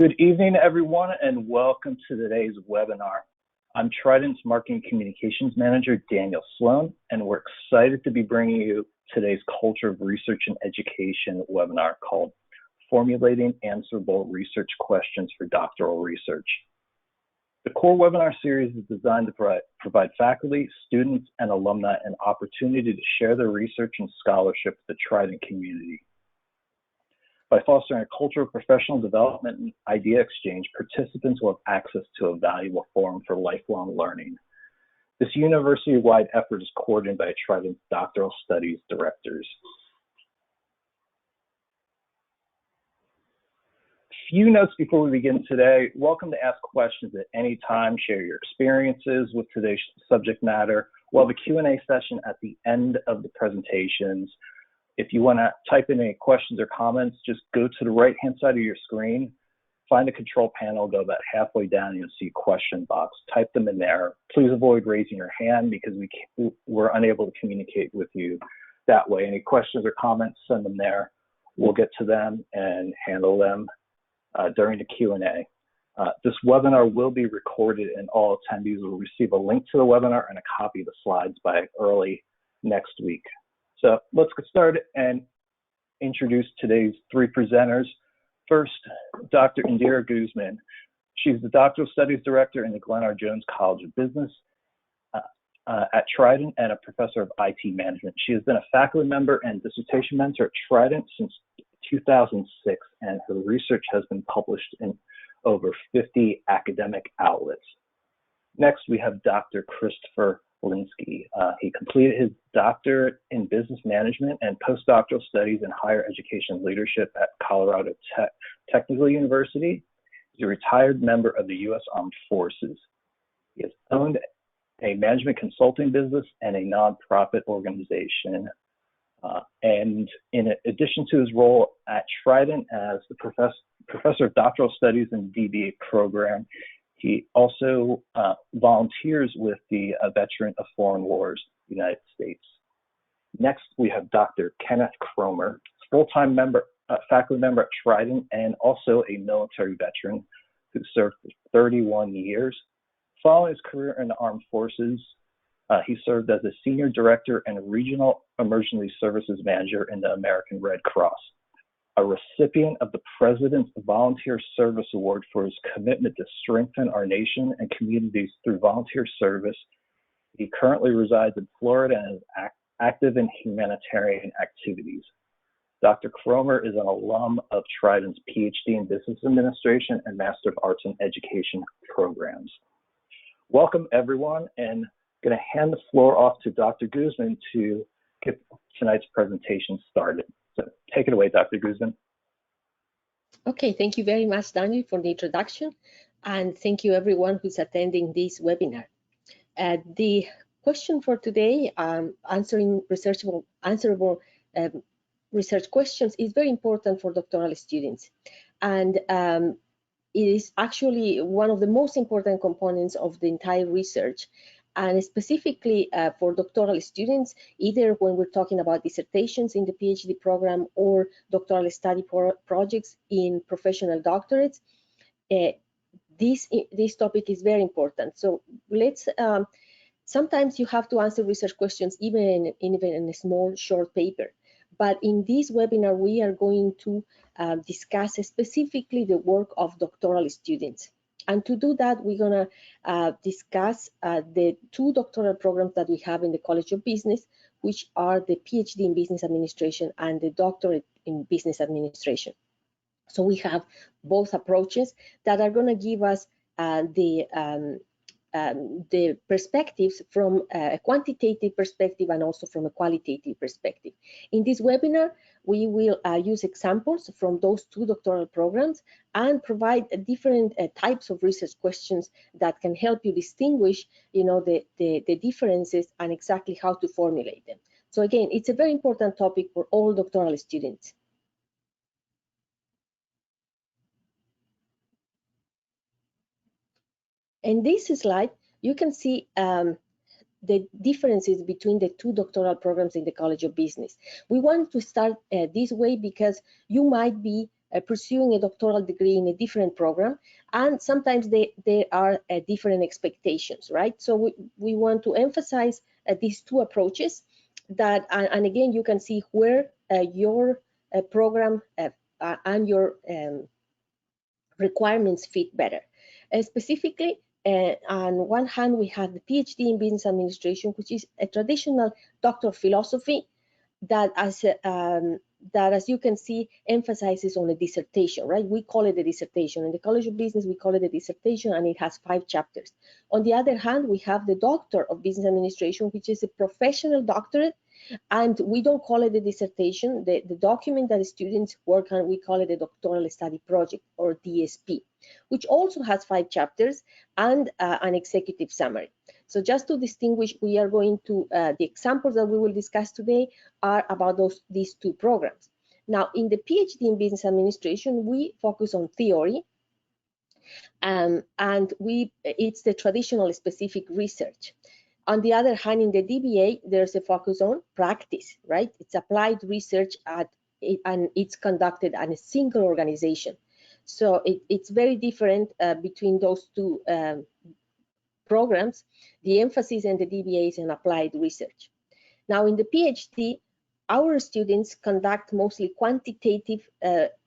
Good evening, everyone, and welcome to today's webinar. I'm Trident's Marketing Communications Manager, Daniel Sloan, and we're excited to be bringing you today's Culture of Research and Education webinar called Formulating Answerable Research Questions for Doctoral Research. The core webinar series is designed to provide faculty, students, and alumni an opportunity to share their research and scholarship with the Trident community. By fostering a culture of professional development and idea exchange, participants will have access to a valuable forum for lifelong learning. This university-wide effort is coordinated by Trident's Doctoral Studies directors. Few notes before we begin today. Welcome to ask questions at any time. Share your experiences with today's subject matter. We'll have a Q&A session at the end of the presentations. If you want to type in any questions or comments, just go to the right-hand side of your screen, find the control panel, go about halfway down, and you'll see a question box. Type them in there. Please avoid raising your hand because we're unable to communicate with you that way. Any questions or comments, send them there. We'll get to them and handle them during the Q&A. This webinar will be recorded and all attendees will receive a link to the webinar and a copy of the slides by early next week. So let's get started and introduce today's three presenters. First, Dr. Indira Guzman. She's the Doctoral Studies Director in the Glenn R. Jones College of Business at Trident and a Professor of IT Management. She has been a faculty member and dissertation mentor at Trident since 2006, and her research has been published in over 50 academic outlets. Next, we have Dr. Christopher Linsky. He completed his doctorate in business management and postdoctoral studies in higher education leadership at Colorado Technical University. He's a retired member of the U.S. Armed Forces. He has owned a management consulting business and a nonprofit organization. And in addition to his role at Trident as the Professor of Doctoral Studies in the DBA program, he also volunteers with the Veteran of Foreign Wars, United States. Next, we have Dr. Kenneth Cromer, full-time faculty member at Trident and also a military veteran who served for 31 years. Following his career in the Armed Forces, he served as a Senior Director and Regional Emergency Services Manager in the American Red Cross. A recipient of the President's Volunteer Service Award for his commitment to strengthen our nation and communities through volunteer service. He currently resides in Florida and is active in humanitarian activities. Dr. Cromer is an alum of Trident's PhD in Business Administration and Master of Arts in Education programs. Welcome, everyone, and I'm going to hand the floor off to Dr. Guzman to get tonight's presentation started. So take it away, Dr. Guzman. Okay, thank you very much, Daniel, for the introduction, and thank you everyone who's attending this webinar. The question for today, answering answerable research questions, is very important for doctoral students, and it is actually one of the most important components of the entire research. And specifically for doctoral students, either when we're talking about dissertations in the PhD program or doctoral study projects in professional doctorates, this topic is very important. So let's, sometimes you have to answer research questions even in a small short paper. But in this webinar, we are going to discuss specifically the work of doctoral students. And to do that, we're going to discuss the two doctoral programs that we have in the College of Business, which are the PhD in Business Administration and the Doctorate in Business Administration. So we have both approaches that are going to give us the perspectives from a quantitative perspective and also from a qualitative perspective. In this webinar, we will use examples from those two doctoral programs and provide different types of research questions that can help you distinguish, the differences and exactly how to formulate them. So again, it's a very important topic for all doctoral students. In this slide, you can see the differences between the two doctoral programs in the College of Business. We want to start this way because you might be pursuing a doctoral degree in a different program, and sometimes there are different expectations, right? So we want to emphasize these two approaches that, and again, you can see where your program and your requirements fit better. Specifically, on one hand, we have the PhD in Business Administration, which is a traditional doctoral philosophy that, as you can see, emphasizes on a dissertation, right? We call it a dissertation. In the College of Business, we call it a dissertation, and it has 5 chapters. On the other hand, we have the Doctor of Business Administration, which is a professional doctorate, and we don't call it a dissertation. The document that the students work on, we call it a doctoral study project, or DSP, which also has 5 chapters and an executive summary. So just to distinguish, we are going to, the examples that we will discuss today are about these 2 programs. Now, in the PhD in Business Administration, we focus on theory, and it's the traditional specific research. On the other hand, in the DBA, there's a focus on practice, right? It's applied research and it's conducted at a single organization. So it's very different between those 2 programs. The emphasis in the DBA is on applied research. Now, in the PhD, our students conduct mostly quantitative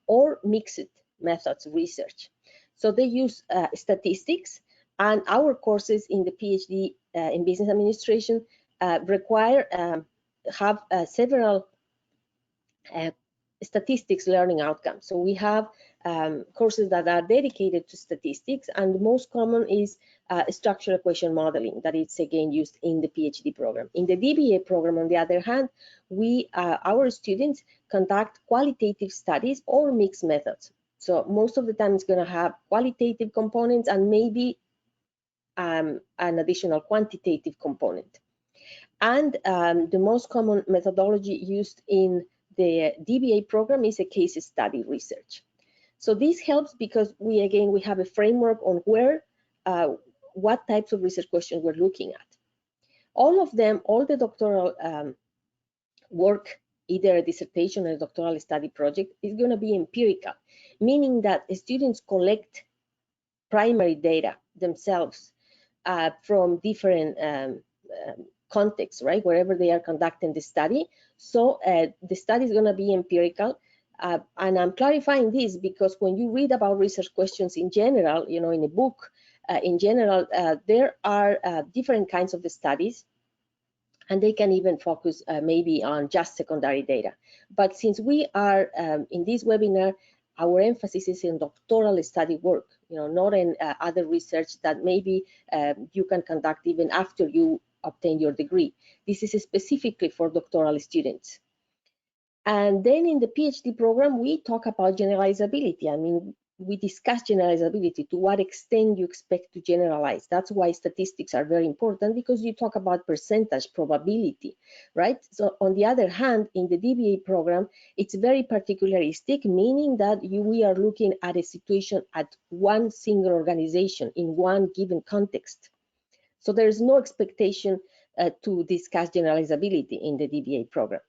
or mixed methods research. So they use statistics, and our courses in the PhD in Business Administration require have several statistics learning outcomes. So we have courses that are dedicated to statistics, and the most common is structural equation modeling, that it's again used in the PhD program. In the DBA program, on the other hand, our students conduct qualitative studies or mixed methods. So most of the time it's going to have qualitative components and maybe an additional quantitative component. And the most common methodology used in the DBA program is a case study research. So this helps because we have a framework on where, what types of research questions we're looking at. All of them, all the doctoral work, either a dissertation or a doctoral study project, is going to be empirical, meaning that students collect primary data themselves from different contexts, right, wherever they are conducting the study. So the study is going to be empirical. And I'm clarifying this because when you read about research questions in general, you know, in a book, in general, there are different kinds of the studies, and they can even focus maybe on just secondary data. But since we are in this webinar, our emphasis is in doctoral study work, you know, not in other research that maybe you can conduct even after you obtain your degree. This is specifically for doctoral students. And then in the PhD program, we talk about generalizability. I mean, we discuss generalizability, to what extent you expect to generalize. That's why statistics are very important, because you talk about percentage probability, right? So on the other hand, in the DBA program, it's very particularistic, meaning that we are looking at a situation at one single organization in one given context. So there's no expectation to discuss generalizability in the DBA program.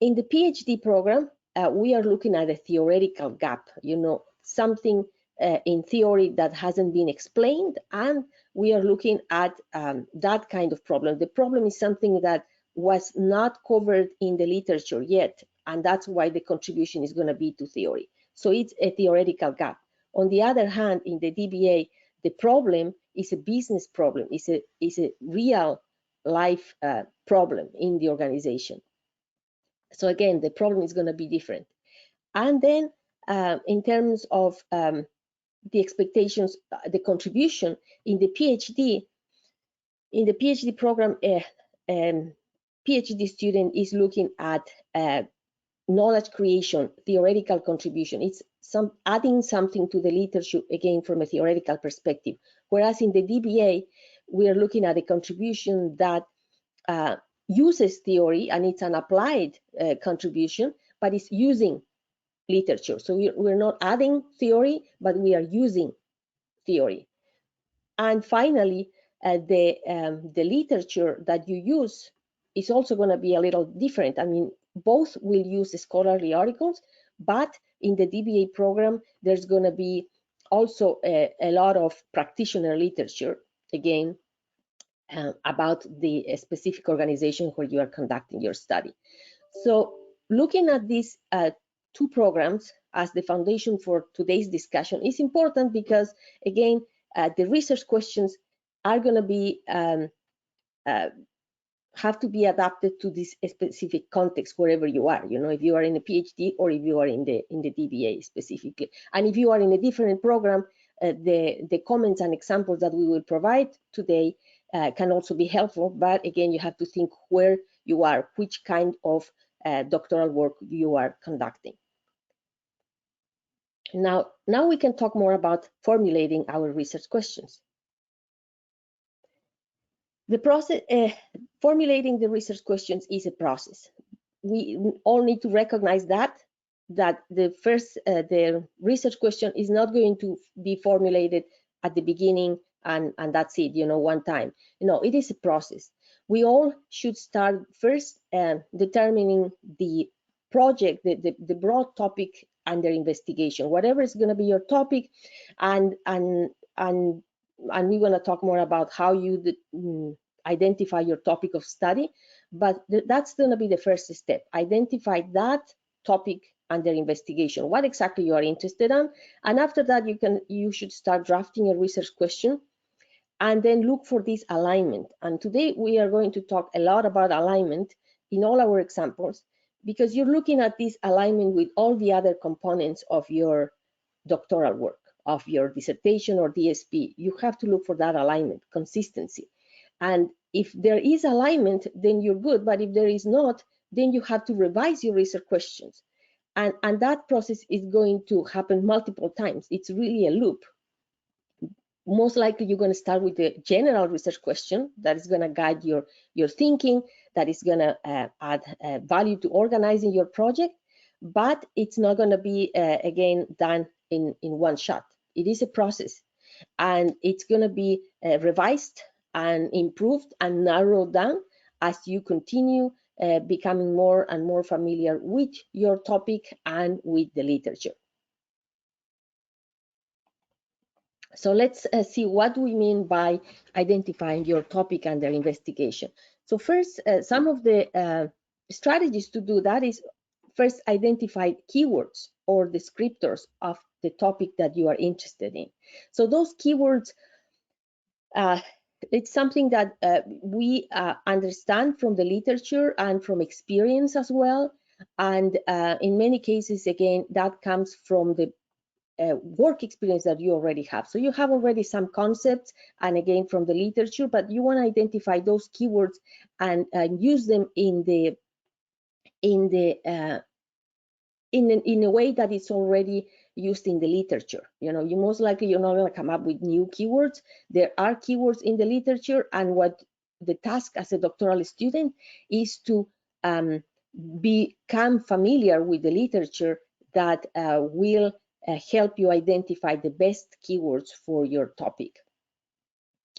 In the PhD program, we are looking at a theoretical gap, you know, something in theory that hasn't been explained, and we are looking at that kind of problem. The problem is something that was not covered in the literature yet, and that's why the contribution is going to be to theory. So it's a theoretical gap. On the other hand, in the DBA, the problem is a business problem, is a real life problem in the organization. So again, the problem is going to be different. And then in terms of the expectations, the contribution in the PhD program, PhD student is looking at knowledge creation, theoretical contribution. It's adding something to the literature, again, from a theoretical perspective. Whereas in the DBA, we are looking at a contribution that uses theory, and it's an applied contribution, but it's using literature. So we're not adding theory, but we are using theory. And finally, the literature that you use is also going to be a little different. I mean, both will use scholarly articles, but in the DBA program, there's going to be also a lot of practitioner literature, again, about the specific organization where you are conducting your study. So looking at these two programs as the foundation for today's discussion is important because, again, the research questions are going to be have to be adapted to this specific context wherever you are. You know, if you are in a PhD or if you are in the DBA specifically, and if you are in a different program, the comments and examples that we will provide today can also be helpful. But again, you have to think where you are, which kind of doctoral work you are conducting. Now we can talk more about formulating our research questions. The process, formulating the research questions is a process. We all need to recognize that the first, the research question is not going to be formulated at the beginning and that's it, you know, one time. No, it is a process. We all should start first determining the project, the broad topic under investigation, whatever is going to be your topic, and we're going to talk more about how you identify your topic of study, but that's going to be the first step. Identify that topic under investigation, what exactly you are interested in, and after that you should start drafting a research question and then look for this alignment. And today we are going to talk a lot about alignment in all our examples, because you're looking at this alignment with all the other components of your doctoral work, of your dissertation or DSP. You have to look for that alignment, consistency. And if there is alignment, then you're good. But if there is not, then you have to revise your research questions. And that process is going to happen multiple times. It's really a loop. Most likely, you're going to start with the general research question that is going to guide your thinking, that is going to add value to organizing your project. But it's not going to be, again, done in one shot. It is a process. And it's going to be revised and improved and narrowed down as you continue becoming more and more familiar with your topic and with the literature. So let's see what we mean by identifying your topic under investigation. So first, some of the strategies to do that is first identify keywords or descriptors of the topic that you are interested in. So those keywords, it's something that we understand from the literature and from experience as well. And in many cases, again, that comes from the work experience that you already have. So you have already some concepts, and again, from the literature, but you want to identify those keywords and use them in a way that is already used in the literature. You know, you most likely you're not going to come up with new keywords. There are keywords in the literature, and what the task as a doctoral student is to become familiar with the literature that will help you identify the best keywords for your topic.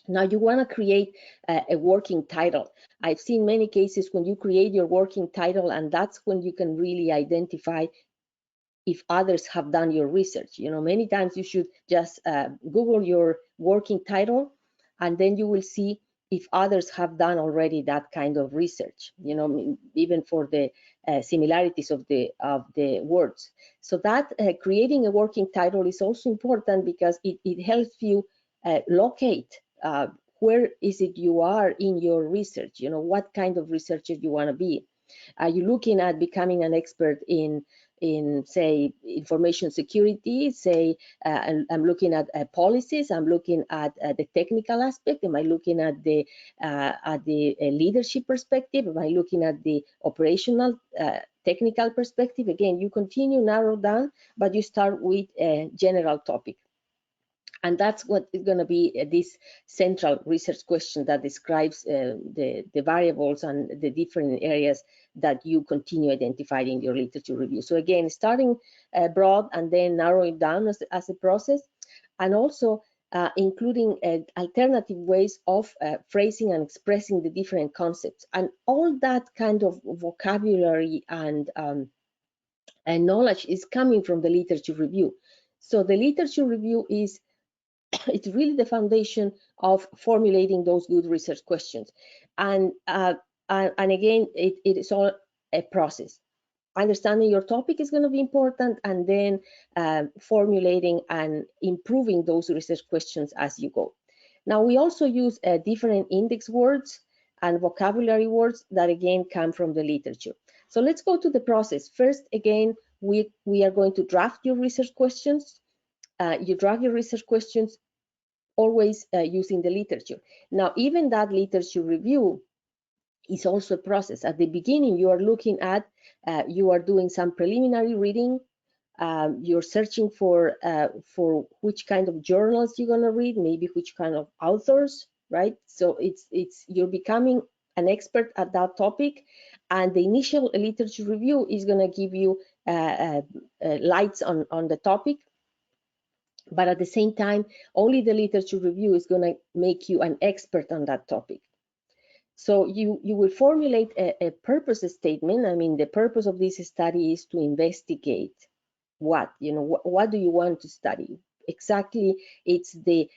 Now you want to create a working title. I've seen many cases when you create your working title, and that's when you can really identify if others have done your research. You know, many times you should just Google your working title, and then you will see if others have done already that kind of research, you know, even for the similarities of the words. So that creating a working title is also important because it helps you locate where is it you are in your research, you know, what kind of researcher you want to be. Are you looking at becoming an expert in say information security? Say I'm looking at policies. I'm looking at the technical aspect. Am I looking at the leadership perspective? Am I looking at the operational technical perspective? Again, you continue narrow down, but you start with a general topic. And that's what is going to be this central research question that describes the variables and the different areas that you continue identifying in your literature review. So again, starting broad and then narrowing down as a process, and also including alternative ways of phrasing and expressing the different concepts. And all that kind of vocabulary and knowledge is coming from the literature review. So the literature review is it's really the foundation of formulating those good research questions. And again, it is all a process. Understanding your topic is going to be important, and then formulating and improving those research questions as you go. Now, we also use different index words and vocabulary words that again come from the literature. So let's go to the process. First, again, we are going to draft your research questions. You draft your research questions always using the literature. Now, even that literature review is also a process. At the beginning, you are looking at, you are doing some preliminary reading. You're searching for which kind of journals you're going to read, maybe which kind of authors, right? So you're becoming an expert at that topic, and the initial literature review is going to give you lights on the topic. But at the same time, only the literature review is going to make you an expert on that topic. So you will formulate a purpose statement. I mean, the purpose of this study is to investigate what, what do you want to study? Exactly, it's the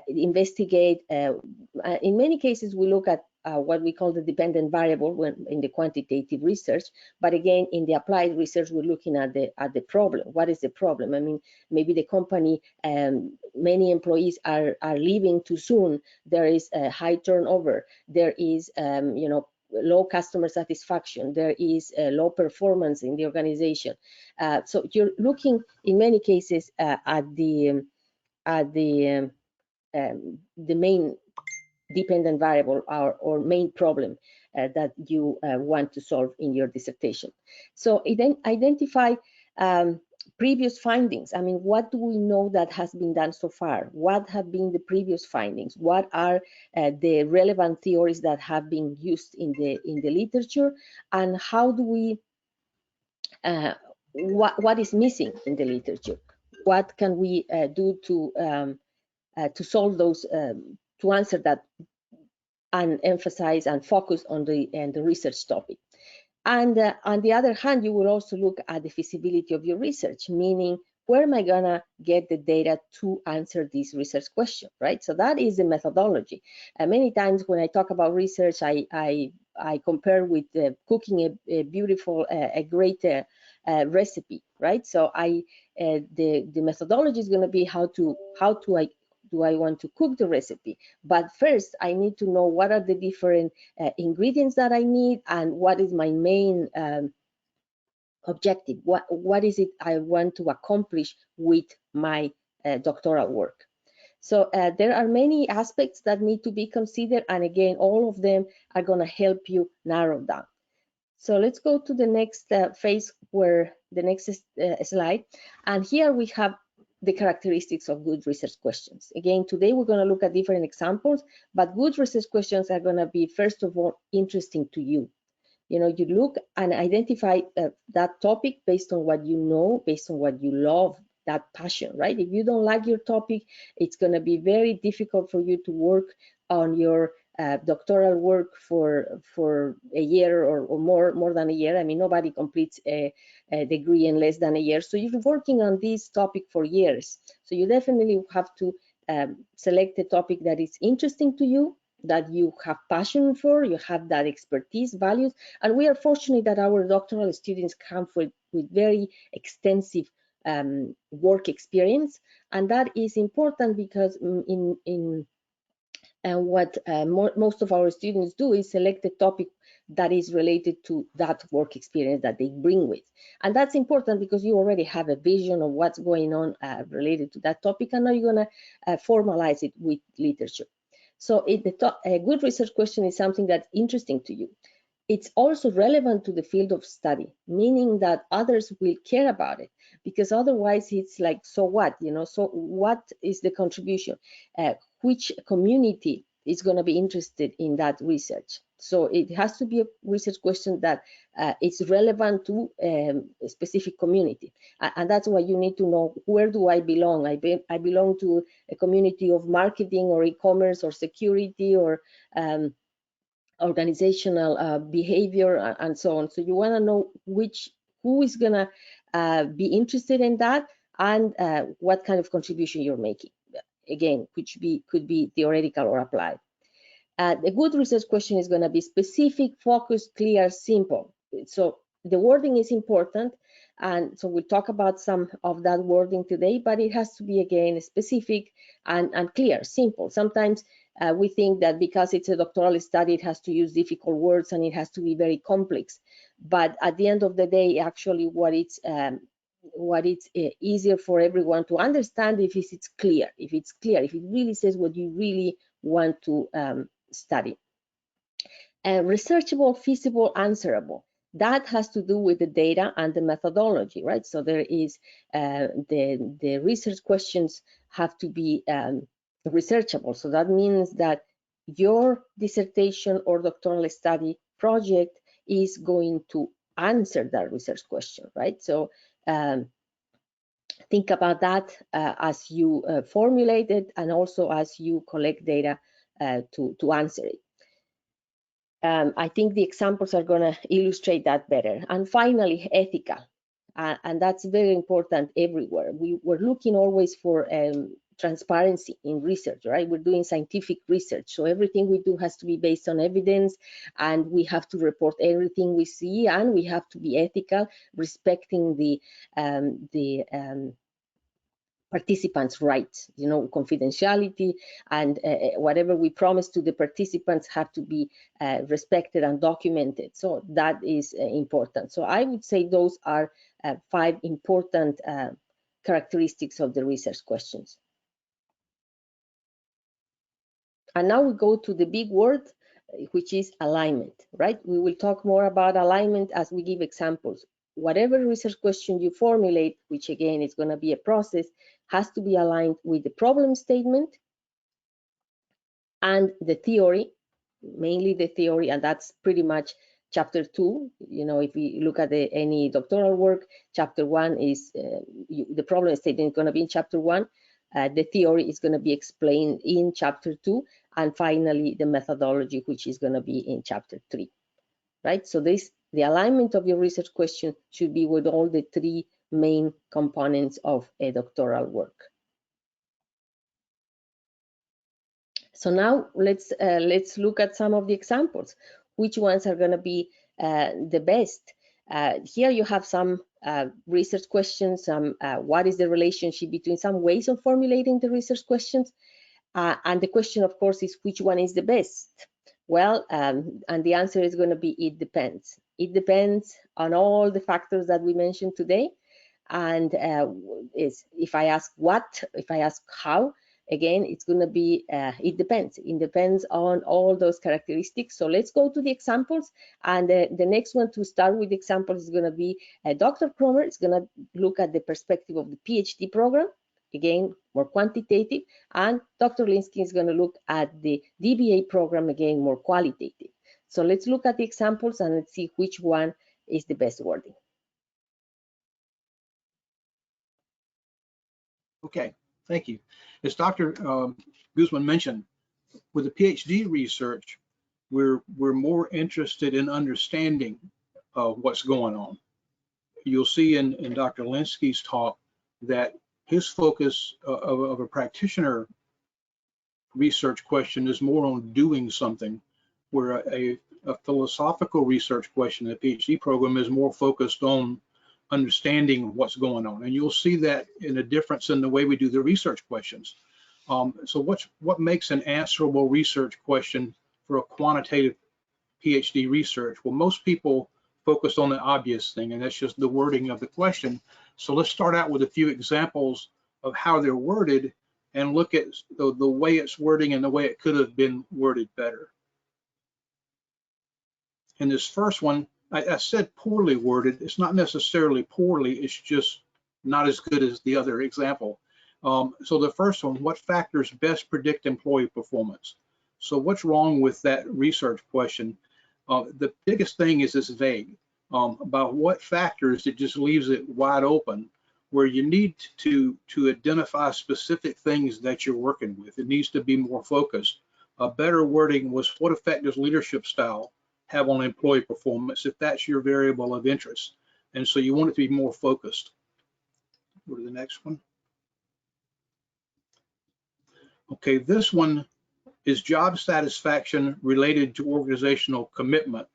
investigate. In many cases, we look at what we call the dependent variable when in the quantitative research, but again, in the applied research, we're looking at the problem. What is the problem? I mean, maybe the company, many employees are leaving too soon. There is a high turnover. There is, low customer satisfaction. There is low performance in the organization. So you're looking, in many cases, at the main dependent variable or main problem that you want to solve in your dissertation. So identify previous findings. I mean, what do we know that has been done so far? What have been the previous findings? What are the relevant theories that have been used in the literature? And how do we, what is missing in the literature? What can we do to solve those, to answer that, and emphasize and focus on the research topic? And on the other hand, you will also look at the feasibility of your research, meaning where am I gonna get the data to answer this research question, right? So that is the methodology. Many times when I talk about research, I compare with cooking a beautiful, a great recipe, right? So the methodology is going to be how do I want to cook the recipe. But first, I need to know what are the different ingredients that I need, and what is my main objective. What is it I want to accomplish with my doctoral work? So there are many aspects that need to be considered, and again, all of them are going to help you narrow down. So let's go to the next phase, where the next slide. And here we have the characteristics of good research questions. Again, today we're going to look at different examples, but good research questions are going to be, first of all, interesting to you. You look and identify that topic based on what you know, based on what you love, that passion, right? If you don't like your topic, it's going to be very difficult for you to work on your doctoral work for a year or more than a year. I mean, nobody completes a degree in less than a year. So you're working on this topic for years. So you definitely have to select a topic that is interesting to you, that you have passion for, you have that expertise, values. And we are fortunate that our doctoral students come with very extensive work experience. And that is important because what most of our students do is select a topic that is related to that work experience that they bring with. And that's important because you already have a vision of what's going on related to that topic, and now you're going to formalize it with literature. So a good research question is something that's interesting to you. It's also relevant to the field of study, meaning that others will care about it, because otherwise it's like, so what, so what is the contribution? Which community is going to be interested in that research? So it has to be a research question that is relevant to a specific community. And that's why you need to know, where do I belong? I belong to a community of marketing or e-commerce or security or organizational behavior and so on. So you want to know who is going to be interested in that, and what kind of contribution you're making. Again, which could be theoretical or applied. The good research question is going to be specific, focused, clear, simple. So the wording is important, and so we'll talk about some of that wording today, but it has to be, again, specific and clear, simple. Sometimes we think that because it's a doctoral study, it has to use difficult words and it has to be very complex. But at the end of the day, actually, what it's easier for everyone to understand if it's clear, if it really says what you really want to study. Researchable, feasible, answerable. That has to do with the data and the methodology, right? So there is the research questions have to be researchable. So that means that your dissertation or doctoral study project is going to answer that research question, right? So think about that as you formulate it, and also as you collect data to answer it. I think the examples are going to illustrate that better. And finally, ethical. And that's very important everywhere. We're looking always for transparency in research, right? We're doing scientific research, so everything we do has to be based on evidence, and we have to report everything we see, and we have to be ethical, respecting the participants' rights, you know, confidentiality, and whatever we promise to the participants have to be respected and documented. So that is important. So I would say those are 5 important characteristics of the research questions. And now we go to the big word, which is alignment, right? We will talk more about alignment as we give examples. Whatever research question you formulate, which again is going to be a process, has to be aligned with the problem statement and the theory, mainly the theory, and that's pretty much chapter 2. You know, if we look at any doctoral work, chapter 1 is the problem statement is going to be in chapter 1. The theory is going to be explained in chapter 2, and finally the methodology, which is going to be in chapter 3, right? So the alignment of your research question should be with all the 3 main components of a doctoral work. So now let's look at some of the examples. Which ones are going to be the best? Here you have some research questions, some what is the relationship between some ways of formulating the research questions, and the question, of course, is which one is the best? Well, and the answer is going to be it depends. It depends on all the factors that we mentioned today. And if I ask what, if I ask how, again, it's going to be it depends. It depends on all those characteristics. So let's go to the examples. And the next one to start with examples is going to be Dr. Cromer is going to look at the perspective of the PhD program. Again, more quantitative, and Dr. Linsky is going to look at the DBA program, again, more qualitative. So let's look at the examples and let's see which one is the best wording. Okay, thank you. As Dr. Guzman mentioned, with the PhD research, we're more interested in understanding what's going on. You'll see in Dr. Linsky's talk that his focus of a practitioner research question is more on doing something, where a philosophical research question in a PhD program is more focused on understanding what's going on. And you'll see that in a difference in the way we do the research questions. So what makes an answerable research question for a quantitative PhD research? Well, most people focus on the obvious thing, and that's just the wording of the question. So let's start out with a few examples of how they're worded and look at the way it's wording and the way it could have been worded better. In this first one, I said poorly worded. It's not necessarily poorly, it's just not as good as the other example. So the first one, what factors best predict employee performance? So what's wrong with that research question? The biggest thing is it's vague. About what factors, it just leaves it wide open, where you need to identify specific things that you're working with. It needs to be more focused. A better wording was, what effect does leadership style have on employee performance, if that's your variable of interest? And so you want it to be more focused. Go to the next one. Okay, this one is job satisfaction related to organizational commitment.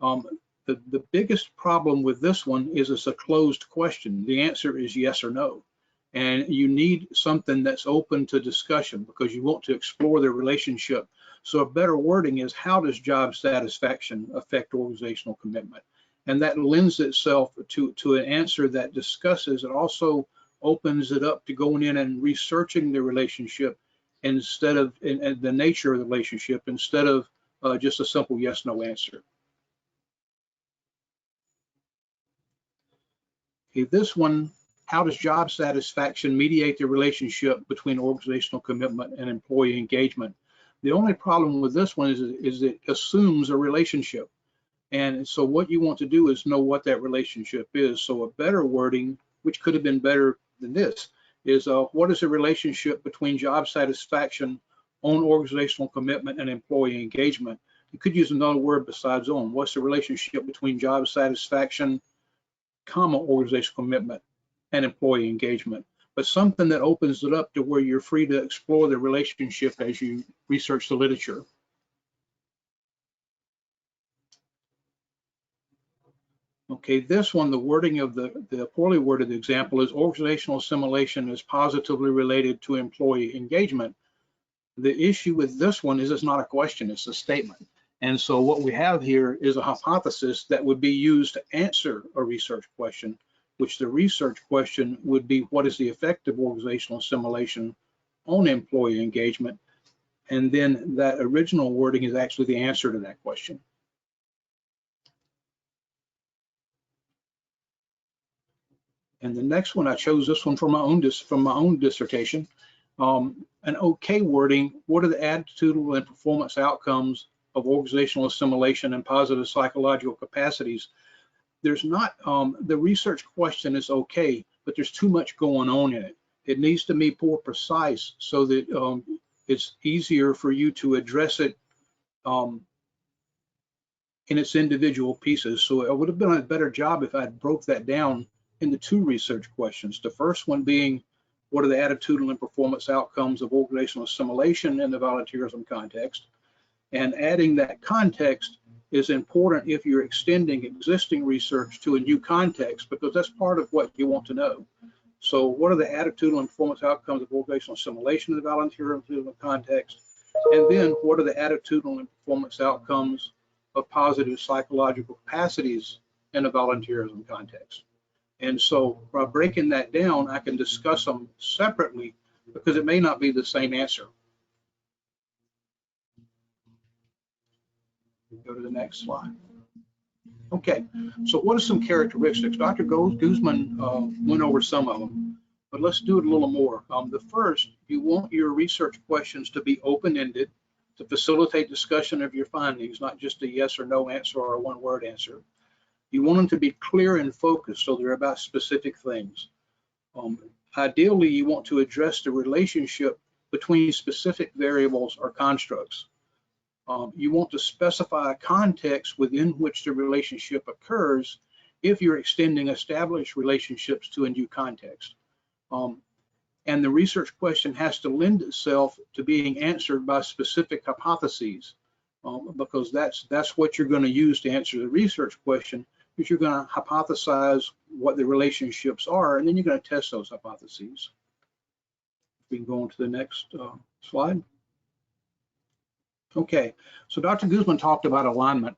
The biggest problem with this one is it's a closed question. The answer is yes or no. And you need something that's open to discussion because you want to explore the relationship. So a better wording is, how does job satisfaction affect organizational commitment? And that lends itself to an answer that discusses. It also opens it up to going in and researching the relationship instead of in the nature of the relationship, instead of just a simple yes/no answer. Okay, this one, how does job satisfaction mediate the relationship between organizational commitment and employee engagement? The only problem with this one is it assumes a relationship. And so what you want to do is know what that relationship is. So a better wording, which could have been better than this, is what is the relationship between job satisfaction on organizational commitment and employee engagement? You could use another word besides on. What's the relationship between job satisfaction, organizational commitment and employee engagement? But something that opens it up to where you're free to explore the relationship as you research the literature. Okay, this one, the wording of the poorly worded example is organizational assimilation is positively related to employee engagement. The issue with this one is it's not a question, it's a statement. And so what we have here is a hypothesis that would be used to answer a research question, which the research question would be, what is the effect of organizational assimilation on employee engagement? And then that original wording is actually the answer to that question. And the next one, I chose this one from my own dissertation. An okay wording, what are the attitudinal and performance outcomes of organizational assimilation and positive psychological capacities? There's not, the research question is okay, but there's too much going on in it. It needs to be more precise so that it's easier for you to address it in its individual pieces. So it would have been a better job if I had broke that down into two research questions. The first one being, what are the attitudinal and performance outcomes of organizational assimilation in the volunteerism context? And adding that context is important if you're extending existing research to a new context, because that's part of what you want to know. So what are the attitudinal and performance outcomes of organizational assimilation in the volunteerism context? And then what are the attitudinal and performance outcomes of positive psychological capacities in a volunteerism context? And so by breaking that down, I can discuss them separately because it may not be the same answer. Go to the next slide. Okay, so what are some characteristics? Dr. Guzman went over some of them, but let's do it a little more. The first, you want your research questions to be open-ended to facilitate discussion of your findings, not just a yes or no answer or a one-word answer. You want them to be clear and focused, so they're about specific things. Ideally, you want to address the relationship between specific variables or constructs. You want to specify a context within which the relationship occurs if you're extending established relationships to a new context. And the research question has to lend itself to being answered by specific hypotheses, because that's what you're going to use to answer the research question. Is you're going to hypothesize what the relationships are, and then you're going to test those hypotheses. We can go on to the next slide. Okay, so Dr. Guzman talked about alignment,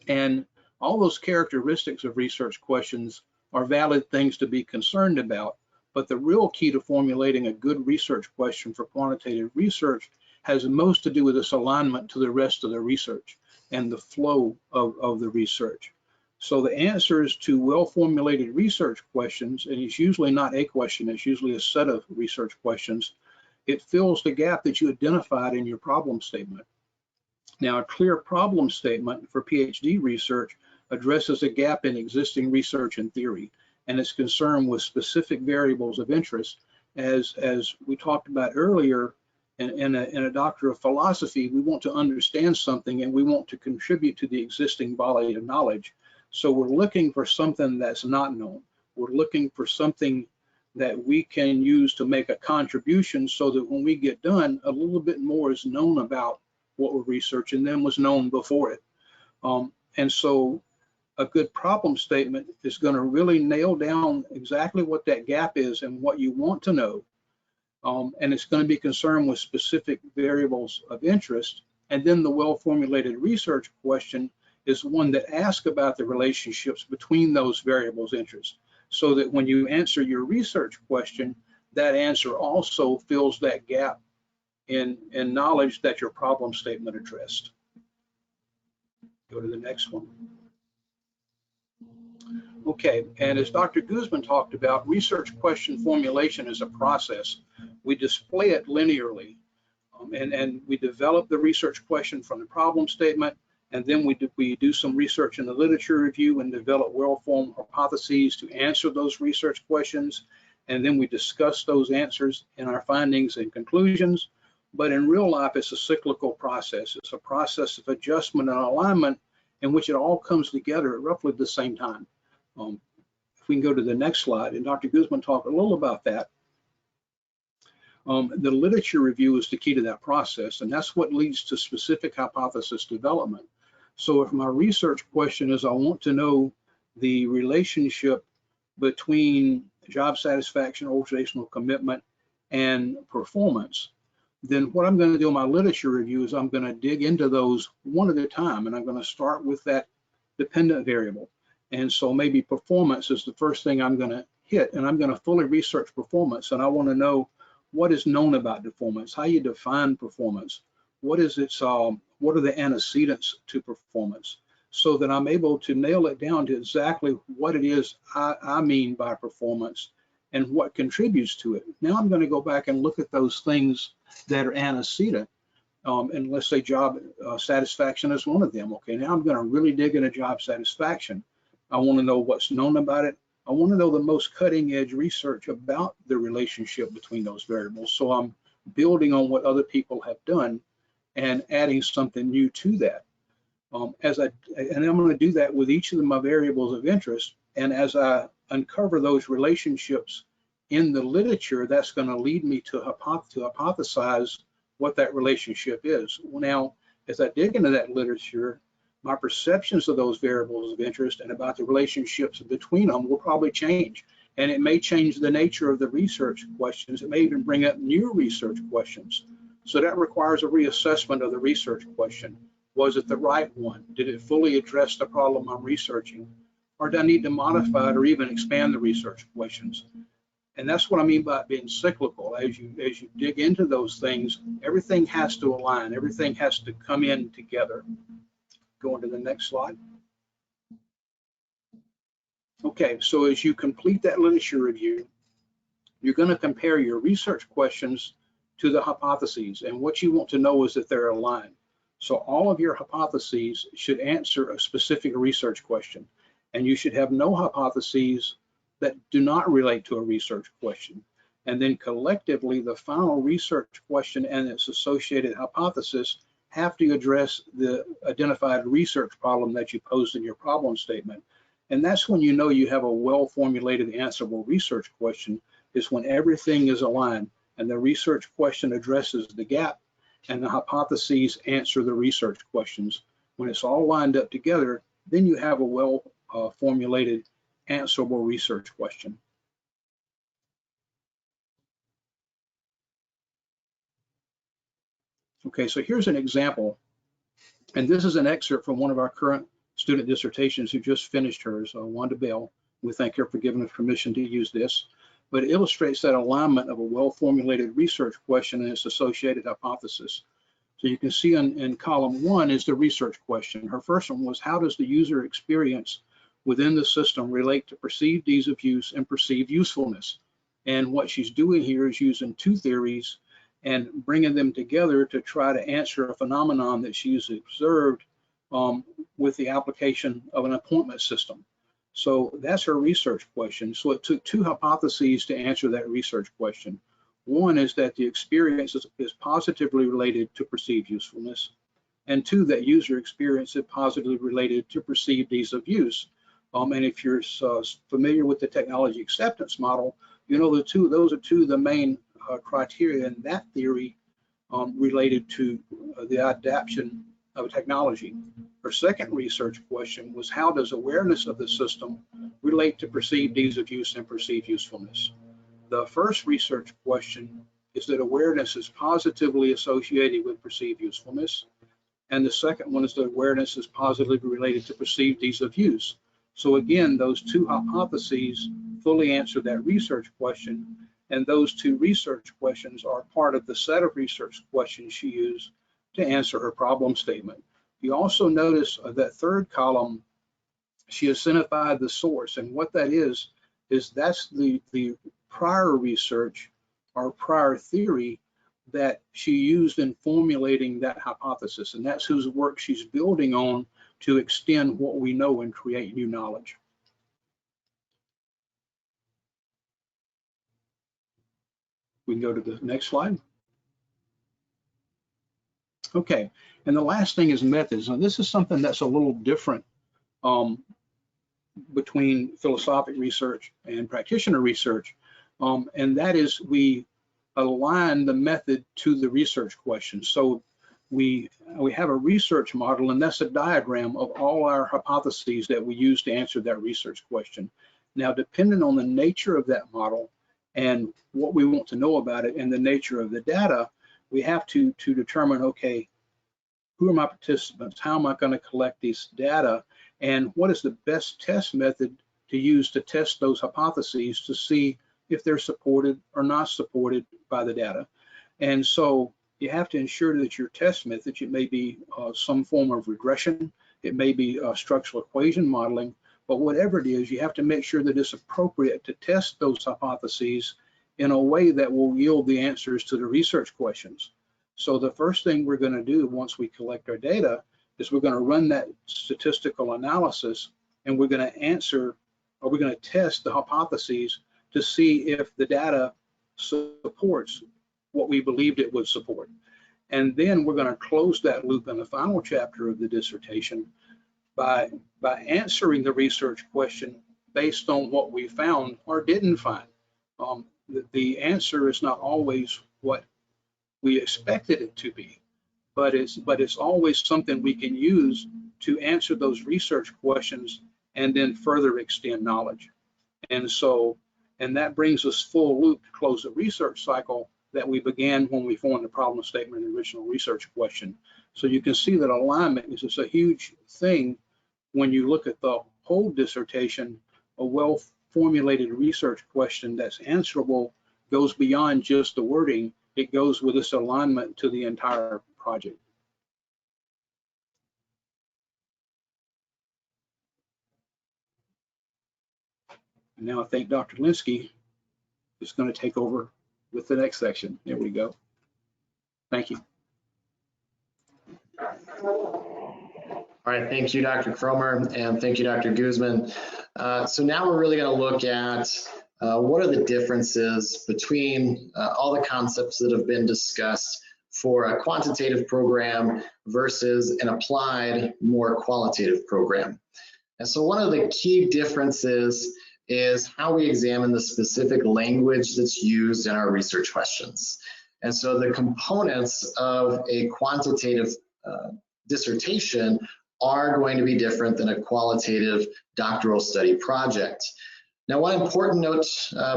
and all those characteristics of research questions are valid things to be concerned about, but the real key to formulating a good research question for quantitative research has most to do with this alignment to the rest of the research and the flow of the research. So the answers to well-formulated research questions, and it's usually not a question, it's usually a set of research questions, it fills the gap that you identified in your problem statement. Now, a clear problem statement for PhD research addresses a gap in existing research and theory, and is concerned with specific variables of interest. As we talked about earlier, in a doctor of philosophy, we want to understand something and we want to contribute to the existing body of knowledge. So we're looking for something that's not known. We're looking for something that we can use to make a contribution so that when we get done, a little bit more is known about what we're researching than was known before it. And so a good problem statement is going to really nail down exactly what that gap is and what you want to know. And it's going to be concerned with specific variables of interest. And then the well-formulated research question is one that asks about the relationships between those variables of interest, so that when you answer your research question, that answer also fills that gap in knowledge that your problem statement addressed. Go to the next one. Okay, and as Dr. Guzman talked about, research question formulation is a process. We display it linearly, and we develop the research question from the problem statement, and then we do some research in the literature review and develop well-formed hypotheses to answer those research questions, and then we discuss those answers in our findings and conclusions. But in real life, it's a cyclical process. It's a process of adjustment and alignment in which it all comes together at roughly the same time. If we can go to the next slide, and Dr. Guzman talked a little about that. The literature review is the key to that process, and that's what leads to specific hypothesis development. So if my research question is I want to know the relationship between job satisfaction, organizational commitment, and performance, then what I'm going to do in my literature review is I'm going to dig into those one at a time, and I'm going to start with that dependent variable. And so maybe performance is the first thing I'm going to hit, and I'm going to fully research performance, and I want to know what is known about performance, how you define performance, what is its, what are the antecedents to performance, so that I'm able to nail it down to exactly what it is I mean by performance and what contributes to it. Now I'm going to go back and look at those things that are antecedent, and let's say job satisfaction is one of them. Okay, now I'm going to really dig into job satisfaction. I want to know what's known about it. I want to know the most cutting edge research about the relationship between those variables. So I'm building on what other people have done and adding something new to that. And I'm going to do that with each of my variables of interest. And as I uncover those relationships in the literature, that's going to lead me to hypothesize what that relationship is. Now, as I dig into that literature, my perceptions of those variables of interest and about the relationships between them will probably change. And it may change the nature of the research questions. It may even bring up new research questions. So that requires a reassessment of the research question. Was it the right one? Did it fully address the problem I'm researching? Or do I need to modify it or even expand the research questions? And that's what I mean by being cyclical. As you dig into those things, everything has to align. Everything has to come in together. Going to the next slide. Okay, so as you complete that literature review, you're going to compare your research questions to the hypotheses, and what you want to know is that they're aligned. So all of your hypotheses should answer a specific research question, and you should have no hypotheses that do not relate to a research question. And then collectively, the final research question and its associated hypothesis have to address the identified research problem that you posed in your problem statement. And that's when you know you have a well-formulated answerable research question, is when everything is aligned and the research question addresses the gap and the hypotheses answer the research questions. When it's all lined up together, then you have a well-formulated answerable research question. Okay, so here's an example, and this is an excerpt from one of our current student dissertations who just finished hers, Wanda Bell. We thank her for giving us permission to use this, but it illustrates that alignment of a well-formulated research question and its associated hypothesis. So you can see in column 1 is the research question. Her first one was, how does the user experience within the system relate to perceived ease of use and perceived usefulness? And what she's doing here is using two theories and bringing them together to try to answer a phenomenon that she's observed with the application of an appointment system. So that's her research question. So it took two hypotheses to answer that research question. One is that the experience is positively related to perceived usefulness, and two, that user experience is positively related to perceived ease of use. And if you're familiar with the technology acceptance model, you know those are two of the main criteria in that theory related to the adaptation of technology. Her second research question was, how does awareness of the system relate to perceived ease of use and perceived usefulness? The first research question is that awareness is positively associated with perceived usefulness. And the second one is that awareness is positively related to perceived ease of use. So again, those two hypotheses fully answer that research question. And those two research questions are part of the set of research questions she used to answer her problem statement. You also notice that third column, she identified the source. And what that is that's the prior research or prior theory that she used in formulating that hypothesis. And that's whose work she's building on to extend what we know and create new knowledge. We can go to the next slide. Okay, and the last thing is methods. Now this is something that's a little different between philosophic research and practitioner research, and that is we align the method to the research question. So we have a research model, and that's a diagram of all our hypotheses that we use to answer that research question. Now, depending on the nature of that model and what we want to know about it and the nature of the data, we have to determine, okay, who are my participants? How am I going to collect these data? And what is the best test method to use to test those hypotheses to see if they're supported or not supported by the data? And so you have to ensure that your test methods, it may be some form of regression, it may be structural equation modeling, but whatever it is, you have to make sure that it's appropriate to test those hypotheses in a way that will yield the answers to the research questions. So the first thing we're going to do once we collect our data is we're going to run that statistical analysis, and we're going to answer, or we're going to test the hypotheses to see if the data supports what we believed it would support. And then we're going to close that loop in the final chapter of the dissertation by answering the research question based on what we found or didn't find. The answer is not always what we expected it to be, but it's always something we can use to answer those research questions and then further extend knowledge. And that brings us full loop to close the research cycle that we began when we formed the problem statement and original research question. So you can see that alignment is just a huge thing when you look at the whole dissertation. A well-formulated research question that's answerable goes beyond just the wording. It goes with this alignment to the entire project. And now I think Dr. Linsky is going to take over with the next section. There we go. Thank you. All right, thank you, Dr. Cromer, and thank you, Dr. Guzman. So now we're really going to look at what are the differences between all the concepts that have been discussed for a quantitative program versus an applied, more qualitative program. And so one of the key differences is how we examine the specific language that's used in our research questions. And so the components of a quantitative dissertation are going to be different than a qualitative doctoral study project. Now, one important note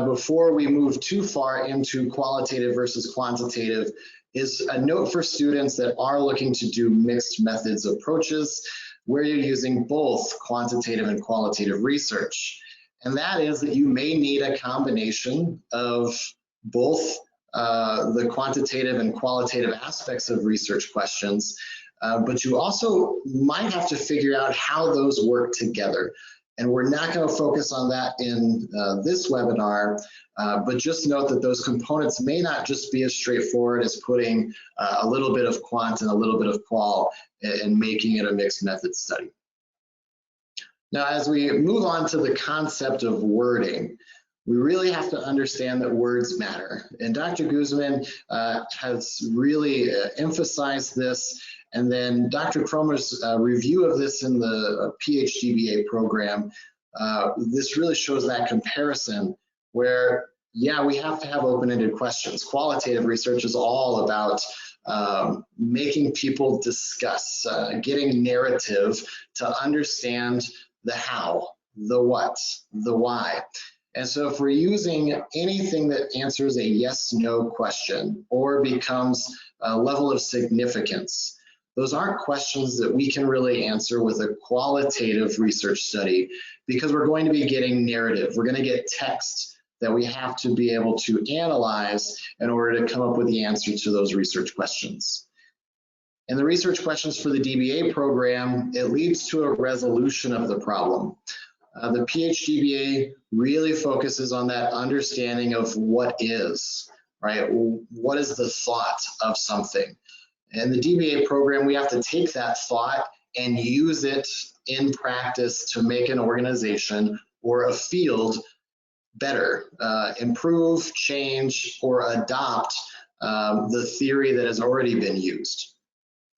before we move too far into qualitative versus quantitative is a note for students that are looking to do mixed methods approaches where you're using both quantitative and qualitative research. And that is that you may need a combination of both the quantitative and qualitative aspects of research questions, but you also might have to figure out how those work together. And we're not going to focus on that in this webinar, but just note that those components may not just be as straightforward as putting a little bit of quant and a little bit of qual and making it a mixed method study. Now, as we move on to the concept of wording, we really have to understand that words matter. And Dr. Guzman has really emphasized this. And then Dr. Cromer's review of this in the PhD BA program this really shows that comparison where, yeah, we have to have open-ended questions. Qualitative research is all about making people discuss, getting narrative to understand the how, the what, the why. And so if we're using anything that answers a yes/no question or becomes a level of significance, those aren't questions that we can really answer with a qualitative research study, because we're going to be getting narrative. We're going to get text that we have to be able to analyze in order to come up with the answer to those research questions. And the research questions for the DBA program, it leads to a resolution of the problem. The PhDBA really focuses on that understanding of what is, right? What is the thought of something? In the DBA program, we have to take that thought and use it in practice to make an organization or a field better, improve, change, or adopt the theory that has already been used.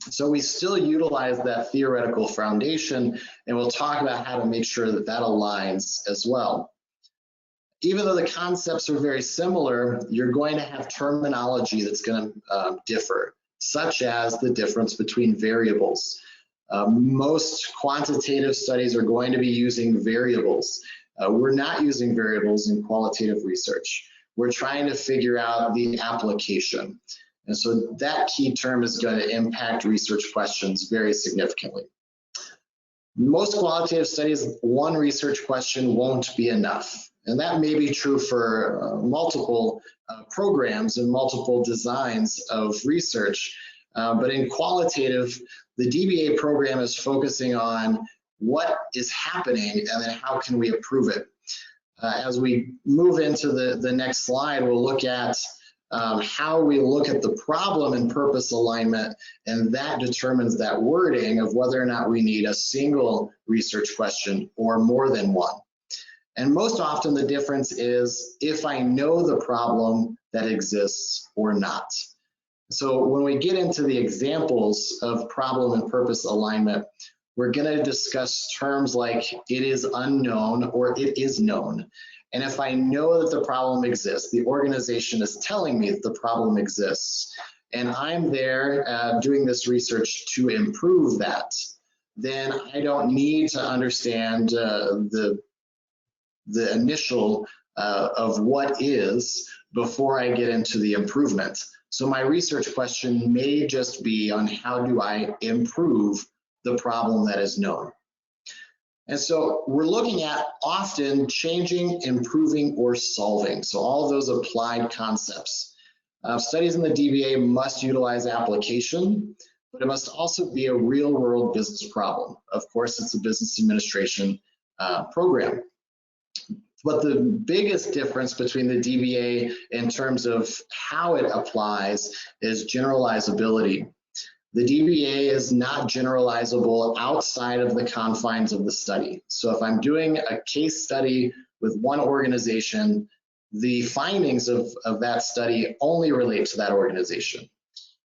So we still utilize that theoretical foundation, and we'll talk about how to make sure that that aligns as well. Even though the concepts are very similar, you're going to have terminology that's going to differ, such as the difference between variables. Most quantitative studies are going to be using variables. We're not using variables in qualitative research. We're trying to figure out the application. And so that key term is going to impact research questions very significantly. Most qualitative studies, one research question won't be enough. And that may be true for multiple programs and multiple designs of research. But in qualitative, the DBA program is focusing on what is happening and then how can we improve it. As we move into the next slide, we'll look at how we look at the problem and purpose alignment, and that determines that wording of whether or not we need a single research question or more than one. And most often the difference is if I know the problem that exists or not. So when we get into the examples of problem and purpose alignment, we're going to discuss terms like it is unknown or it is known. And if I know that the problem exists, the organization is telling me that the problem exists, and I'm there doing this research to improve that, then I don't need to understand the initial of what is before I get into the improvement. So my research question may just be on how do I improve the problem that is known. And so we're looking at often changing, improving, or solving. So all of those applied concepts. Studies in the DBA must utilize application, but it must also be a real-world business problem. Of course, it's a business administration program. But the biggest difference between the DBA in terms of how it applies is generalizability. The DBA is not generalizable outside of the confines of the study. So if I'm doing a case study with one organization, the findings of that study only relate to that organization.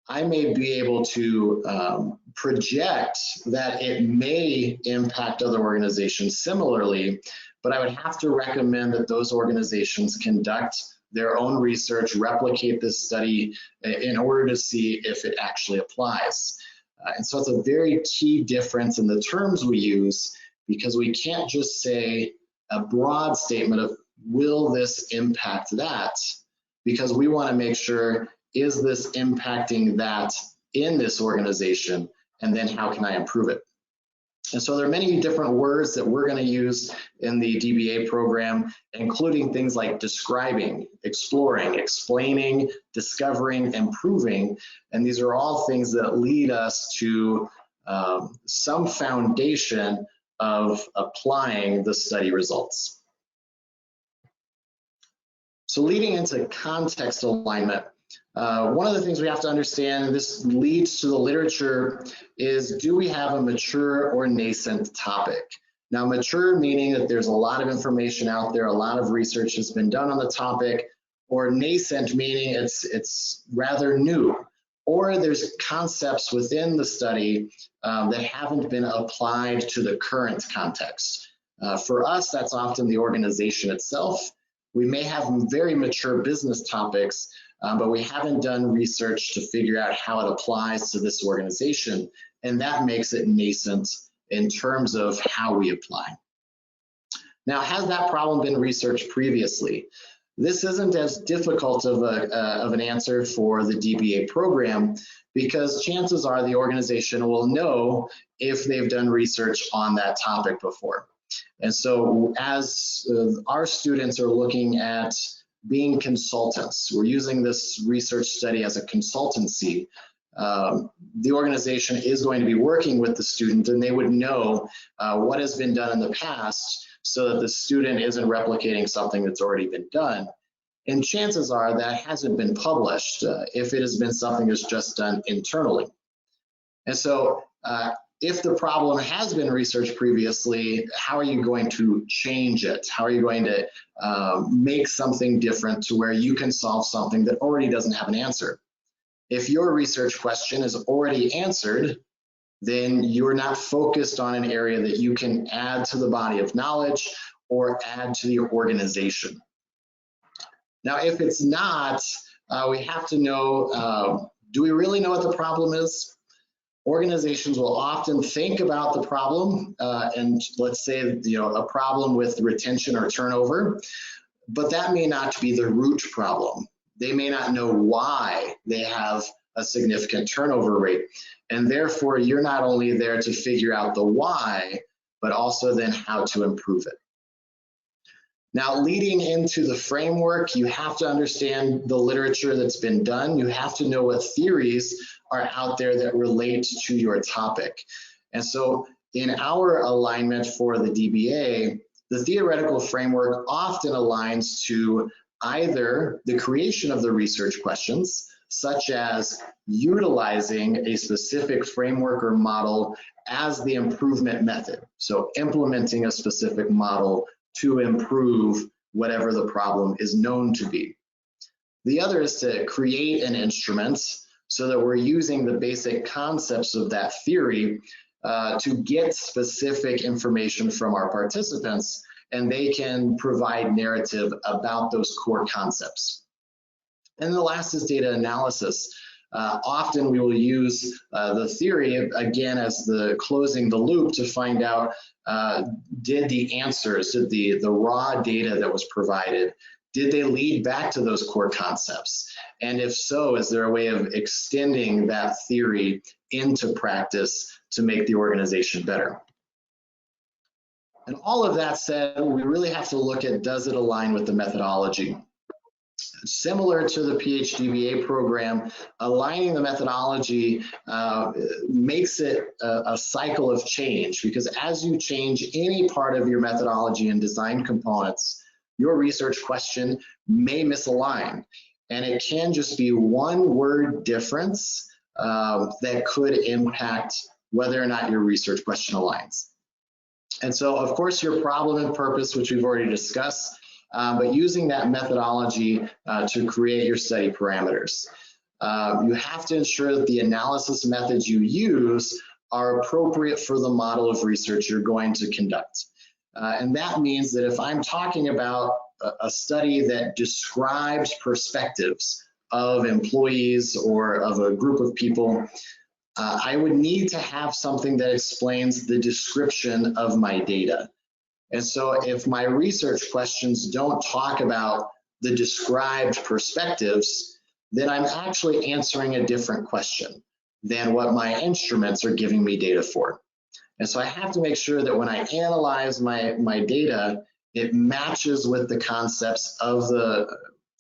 I may be able to project that it may impact other organizations similarly, but I would have to recommend that those organizations conduct their own research, replicate this study in order to see if it actually applies. And so it's a very key difference in the terms we use, because we can't just say a broad statement of will this impact that, because we want to make sure, is this impacting that in this organization, and then how can I improve it? And so there are many different words that we're going to use in the DBA program, including things like describing, exploring, explaining, discovering, improving. And these are all things that lead us to some foundation of applying the study results. So leading into context alignment, one of the things we have to understand, and this leads to the literature, is do we have a mature or nascent topic? Now, mature meaning that there's a lot of information out there, a lot of research has been done on the topic, or nascent meaning it's rather new, or there's concepts within the study that haven't been applied to the current context. For us, that's often the organization itself. We may have very mature business topics, but we haven't done research to figure out how it applies to this organization, and that makes it nascent in terms of how we apply. Now, has that problem been researched previously? This isn't as difficult of an answer for the DBA program, because chances are the organization will know if they've done research on that topic before. And so as our students are looking at being consultants, we're using this research study as a consultancy, the organization is going to be working with the student, and they would know what has been done in the past so that the student isn't replicating something that's already been done. And chances are that hasn't been published if it has been something that's just done internally. And so if the problem has been researched previously, how are you going to change it? How are you going to make something different to where you can solve something that already doesn't have an answer? If your research question is already answered, then you're not focused on an area that you can add to the body of knowledge or add to your organization. Now, if it's not, we have to know, do we really know what the problem is? Organizations will often think about the problem, and let's say, a problem with retention or turnover, but that may not be the root problem. They may not know why they have a significant turnover rate. And therefore, you're not only there to figure out the why, but also then how to improve it. Now, leading into the framework, you have to understand the literature that's been done. You have to know what theories are out there that relate to your topic. And so in our alignment for the DBA, the theoretical framework often aligns to either the creation of the research questions, such as utilizing a specific framework or model as the improvement method. So implementing a specific model to improve whatever the problem is known to be. The other is to create an instrument so that we're using the basic concepts of that theory to get specific information from our participants, and they can provide narrative about those core concepts. And the last is data analysis. Often we will use the theory, again, as the closing the loop to find out, did the answers, did the raw data that was provided, did they lead back to those core concepts? And if so, is there a way of extending that theory into practice to make the organization better? And all of that said, we really have to look at, does it align with the methodology? Similar to the PhDBA program, aligning the methodology makes it a cycle of change, because as you change any part of your methodology and design components, your research question may misalign. And it can just be one word difference that could impact whether or not your research question aligns. And so, of course, your problem and purpose, which we've already discussed, but using that methodology to create your study parameters. You have to ensure that the analysis methods you use are appropriate for the model of research you're going to conduct. And that means that if I'm talking about a study that describes perspectives of employees or of a group of people, I would need to have something that explains the description of my data. And so if my research questions don't talk about the described perspectives, then I'm actually answering a different question than what my instruments are giving me data for. And so I have to make sure that when I analyze my data, it matches with the concepts of the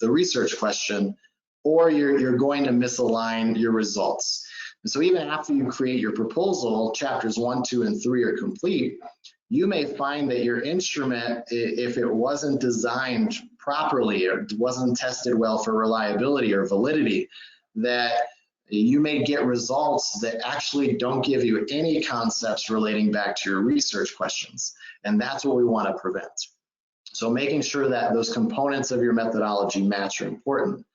research question, or you're going to misalign your results. And so even after you create your proposal, chapters 1, 2, and 3 are complete, you may find that your instrument, if it wasn't designed properly or wasn't tested well for reliability or validity, that you may get results that actually don't give you any concepts relating back to your research questions. And that's what we want to prevent. So making sure that those components of your methodology match are important.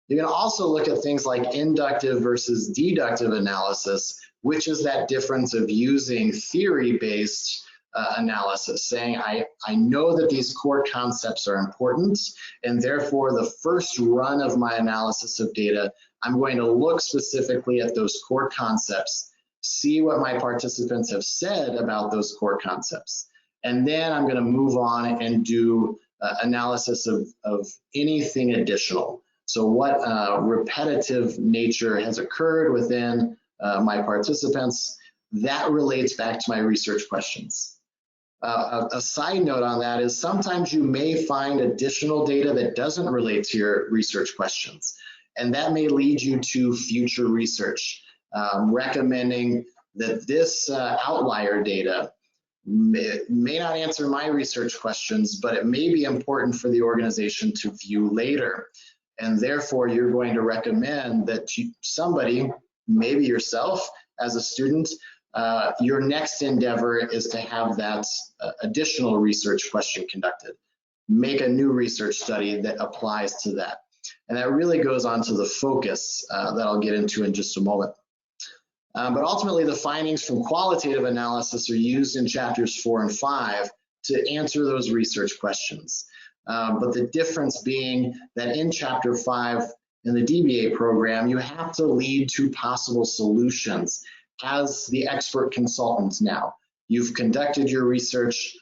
You can also look at things like inductive versus deductive analysis, which is that difference of using theory-based analysis, saying I know that these core concepts are important, and therefore the first run of my analysis of data, I'm going to look specifically at those core concepts, see what my participants have said about those core concepts, and then I'm going to move on and do analysis of anything additional. So what repetitive nature has occurred within my participants, that relates back to my research questions. A side note on that is sometimes you may find additional data that doesn't relate to your research questions, and that may lead you to future research, recommending that this outlier data may not answer my research questions, but it may be important for the organization to view later. And therefore, you're going to recommend that somebody, maybe yourself as a student, your next endeavor is to have that additional research question conducted. Make a new research study that applies to that. And that really goes on to the focus that I'll get into in just a moment. But ultimately, the findings from qualitative analysis are used in chapters 4 and 5 to answer those research questions. But the difference being that in chapter 5 in the DBA program, you have to lead to possible solutions as the expert consultant now. You've conducted your research.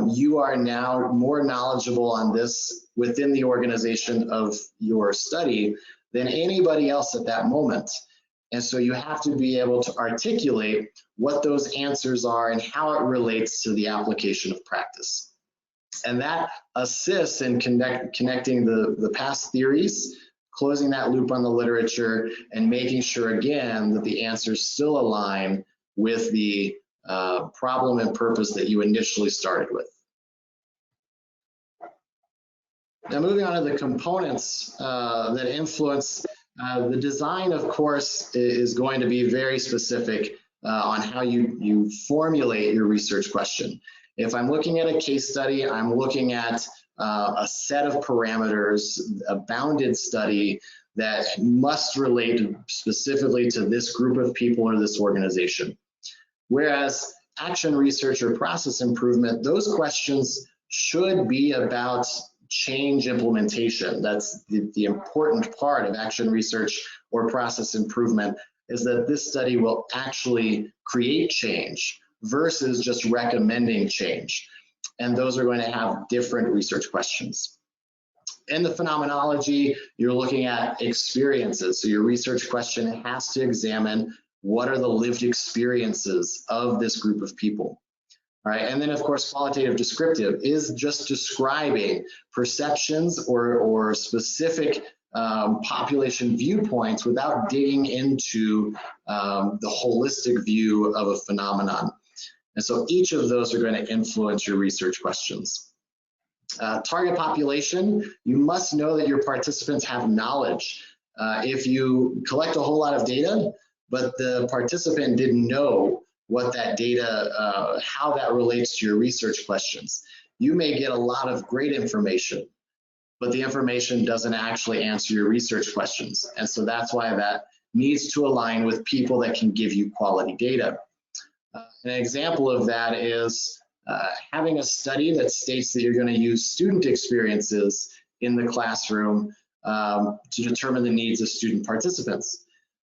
You are now more knowledgeable on this within the organization of your study than anybody else at that moment. And so you have to be able to articulate what those answers are and how it relates to the application of practice. And that assists in connecting the past theories, closing that loop on the literature, and making sure, again, that the answers still align with the problem and purpose that you initially started with. Now, moving on to the components that influence the design, of course, is going to be very specific on how you formulate your research question. If I'm looking at a case study, I'm looking at a set of parameters, a bounded study that must relate specifically to this group of people or this organization. Whereas action research or process improvement, those questions should be about change implementation. That's the important part of action research or process improvement, is that this study will actually create change versus just recommending change. And those are going to have different research questions. In the phenomenology, you're looking at experiences. So your research question has to examine what are the lived experiences of this group of people. All right, and then of course, qualitative descriptive is just describing perceptions or specific population viewpoints without digging into the holistic view of a phenomenon. And so each of those are going to influence your research questions. Target population, you must know that your participants have knowledge. If you collect a whole lot of data, but the participant didn't know what that data, how that relates to your research questions, you may get a lot of great information, but the information doesn't actually answer your research questions. And so that's why that needs to align with people that can give you quality data. An example of that is having a study that states that you're going to use student experiences in the classroom to determine the needs of student participants.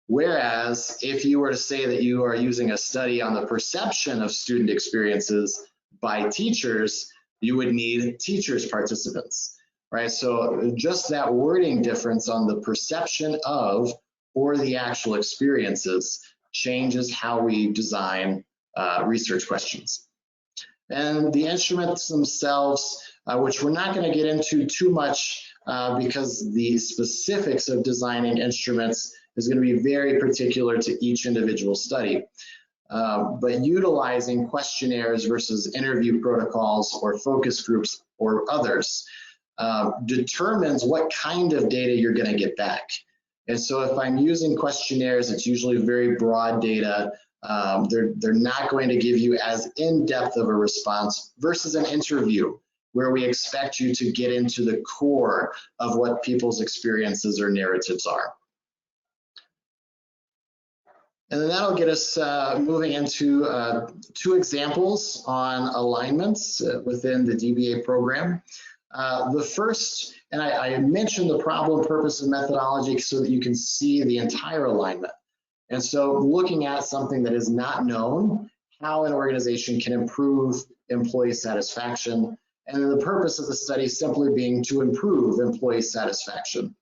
Whereas if you were to say that you are using a study on the perception of student experiences by teachers, you would need teachers' participants, right? So just that wording difference on the perception of or the actual experiences changes how we design research questions. And the instruments themselves, which we're not going to get into too much because the specifics of designing instruments is going to be very particular to each individual study. But utilizing questionnaires versus interview protocols or focus groups or others determines what kind of data you're going to get back. And so if I'm using questionnaires, it's usually very broad data. They're not going to give you as in-depth of a response versus an interview where we expect you to get into the core of what people's experiences or narratives are. And then that'll get us moving into 2 examples on alignments within the DBA program. The first, and I mentioned the problem, purpose, and methodology so that you can see the entire alignment. And so looking at something that is not known, how an organization can improve employee satisfaction, and then the purpose of the study simply being to improve employee satisfaction.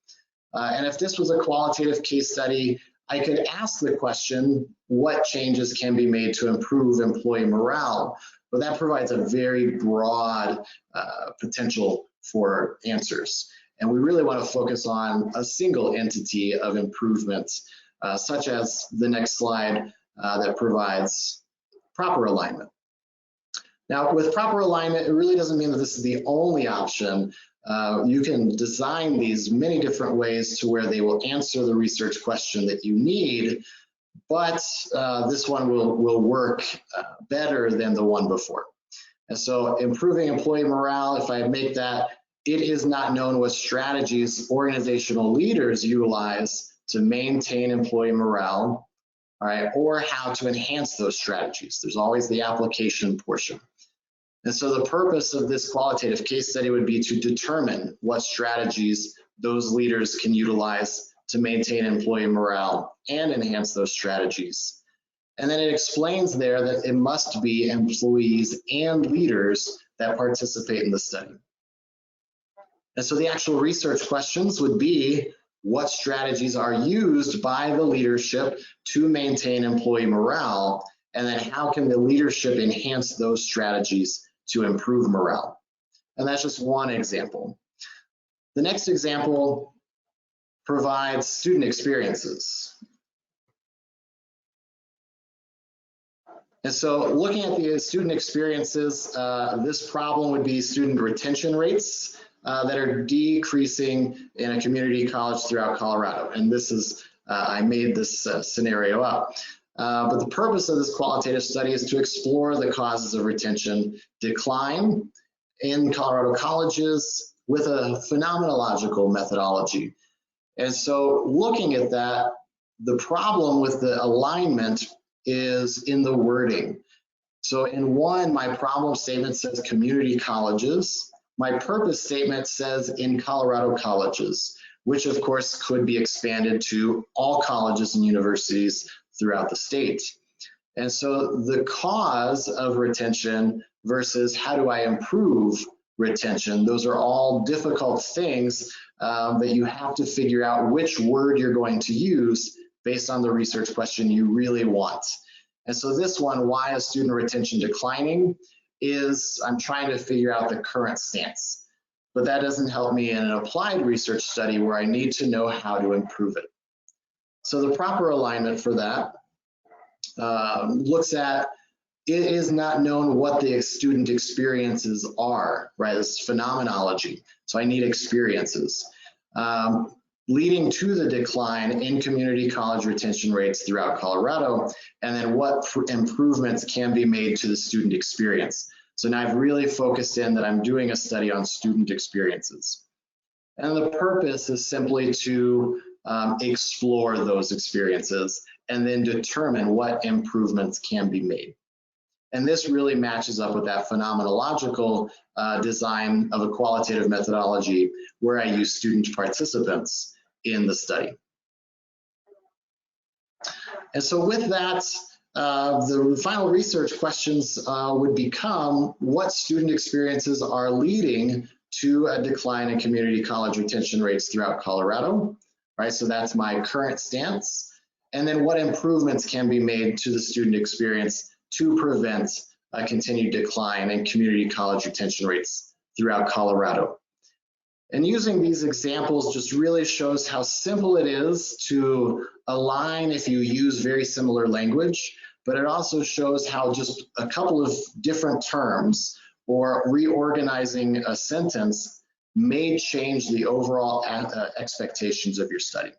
And if this was a qualitative case study, I could ask the question, what changes can be made to improve employee morale? But that provides a very broad potential for answers. And we really want to focus on a single entity of improvements, such as the next slide that provides proper alignment. Now, with proper alignment, it really doesn't mean that this is the only option. You can design these many different ways to where they will answer the research question that you need, but this one will work better than the one before. And so improving employee morale, if I make that, it is not known what strategies organizational leaders utilize to maintain employee morale, all right, or how to enhance those strategies. There's always the application portion. And so the purpose of this qualitative case study would be to determine what strategies those leaders can utilize to maintain employee morale and enhance those strategies. And then it explains there that it must be employees and leaders that participate in the study. And so the actual research questions would be, what strategies are used by the leadership to maintain employee morale? And then how can the leadership enhance those strategies to improve morale? And that's just one example. The next example provides student experiences. And so looking at the student experiences, this problem would be student retention rates that are decreasing in a community college throughout Colorado. And this is, I made this scenario up. But the purpose of this qualitative study is to explore the causes of retention decline in Colorado colleges with a phenomenological methodology. And so looking at that, the problem with the alignment is in the wording. So in one, my problem statement says community colleges. My purpose statement says in Colorado colleges, which of course could be expanded to all colleges and universities throughout the state. And so the cause of retention versus how do I improve retention, those are all difficult things that you have to figure out which word you're going to use based on the research question you really want. And so this one, why is student retention declining, is I'm trying to figure out the current stance. But that doesn't help me in an applied research study where I need to know how to improve it. So the proper alignment for that looks at, it is not known what the student experiences are, right? This is phenomenology. So I need experiences. Leading to the decline in community college retention rates throughout Colorado, and then what improvements can be made to the student experience. So now I've really focused in that I'm doing a study on student experiences. And the purpose is simply to explore those experiences and then determine what improvements can be made. And this really matches up with that phenomenological design of a qualitative methodology where I use student participants in the study. And so with that, the final research questions would become, what student experiences are leading to a decline in community college retention rates throughout Colorado, right? So that's my current stance. And then what improvements can be made to the student experience to prevent a continued decline in community college retention rates throughout Colorado. And using these examples just really shows how simple it is to align if you use very similar language, but it also shows how just a couple of different terms or reorganizing a sentence may change the overall expectations of your study.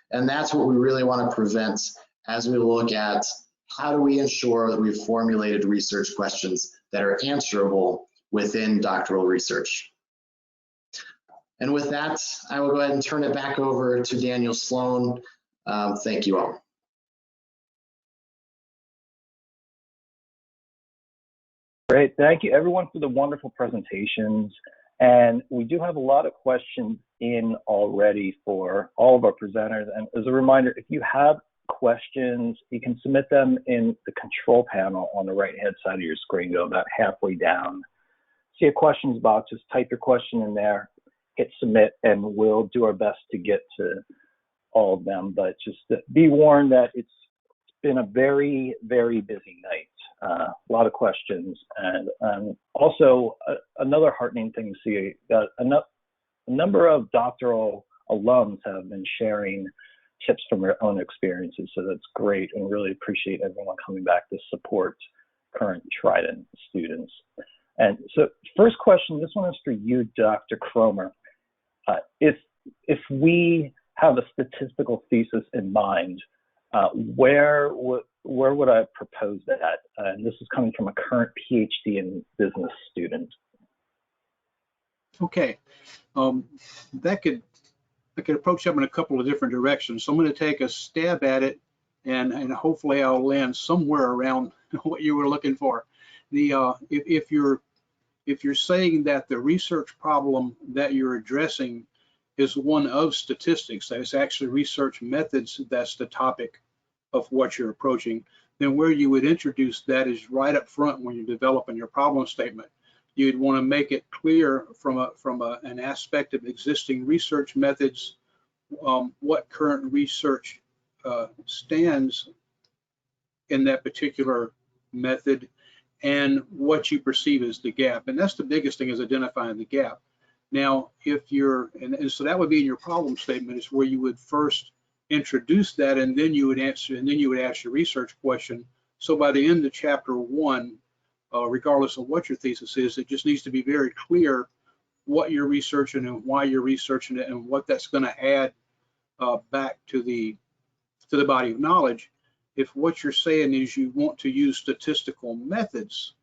And that's what we really want to prevent as we look at how do we ensure that we've formulated research questions that are answerable within doctoral research. And with that, I will go ahead and turn it back over to Daniel Sloan. Thank you all. Great. Thank you, everyone, for the wonderful presentations. And we do have a lot of questions in already for all of our presenters. And as a reminder, if you have questions, you can submit them in the control panel on the right-hand side of your screen. Go about halfway down. See a questions box, just type your question in there, hit submit, and we'll do our best to get to all of them. But just be warned that it's been a very, very busy night. A lot of questions, and also another heartening thing to see that a number of doctoral alums have been sharing tips from their own experiences, so that's great, and really appreciate everyone coming back to support current Trident students. And so first question, this one is for you, Dr. Cromer. If we have a statistical thesis in mind, where would I propose that? And this is coming from a current PhD in business student. Okay, I could approach them in a couple of different directions. So I'm going to take a stab at it, and hopefully I'll land somewhere around what you were looking for. If you're saying that the research problem that you're addressing is one of statistics, that it's actually research methods that's the topic of what you're approaching, then where you would introduce that is right up front when you're developing your problem statement. You'd want to make it clear from an aspect of existing research methods, what current research stands in that particular method, and what you perceive as the gap. And that's the biggest thing, is identifying the gap. Now, if you're, and so that would be in your problem statement, is where you would first introduce that, and then you would answer, and then you would ask your research question. So by the end of chapter 1, regardless of what your thesis is, it just needs to be very clear what you're researching and why you're researching it, and what that's going to add back to the body of knowledge. If what you're saying is you want to use statistical methods,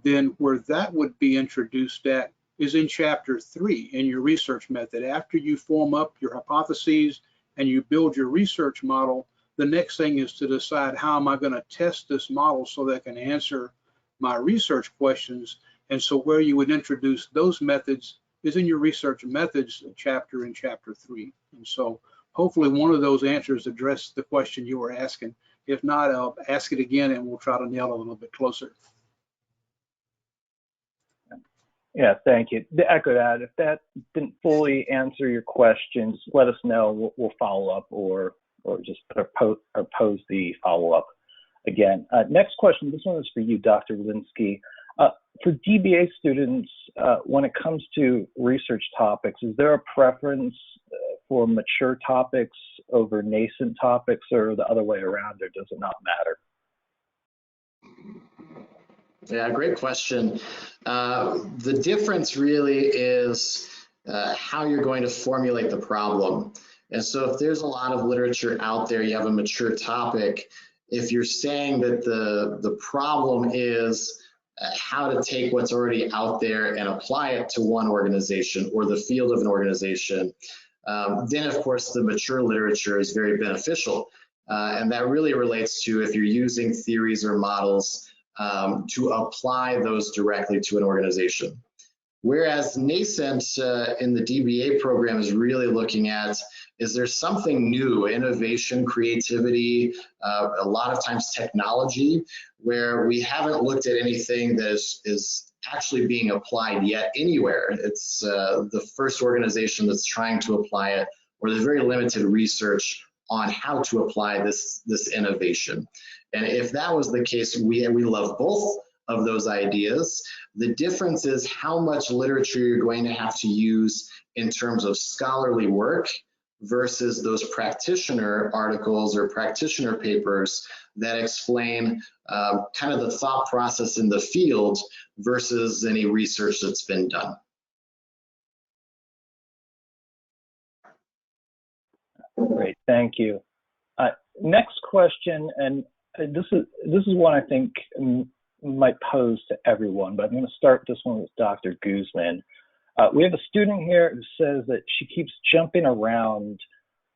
then where that would be introduced at is in chapter 3 in your research method. After you form up your hypotheses and you build your research model, the next thing is to decide, how am I going to test this model so that I can answer my research questions? And so where you would introduce those methods is in your research methods chapter in chapter 3. And so hopefully one of those answers addressed the question you were asking. If not, I'll ask it again and we'll try to nail it a little bit closer. Yeah, thank you. To echo that, if that didn't fully answer your questions, let us know. We'll follow up, or just pose the follow-up again. Next question, this one is for you, Dr. Linsky. For DBA students, when it comes to research topics, is there a preference for mature topics over nascent topics, or the other way around, or does it not matter? Yeah, great question. The difference really is how you're going to formulate the problem. And so if there's a lot of literature out there, you have a mature topic, if you're saying that the problem is how to take what's already out there and apply it to one organization or the field of an organization, then of course the mature literature is very beneficial. And that really relates to if you're using theories or models to apply those directly to an organization. Whereas nascent in the DBA program is really looking at, is there something new, innovation, creativity, a lot of times technology, where we haven't looked at anything that is actually being applied yet anywhere. It's the first organization that's trying to apply it, or there's very limited research on how to apply this innovation. And if that was the case, we love both of those ideas. The difference is how much literature you're going to have to use in terms of scholarly work versus those practitioner articles or practitioner papers that explain kind of the thought process in the field versus any research that's been done. Great, thank you. Next question, and this is one I think might pose to everyone, but I'm going to start this one with Dr. Guzman. We have a student here who says that she keeps jumping around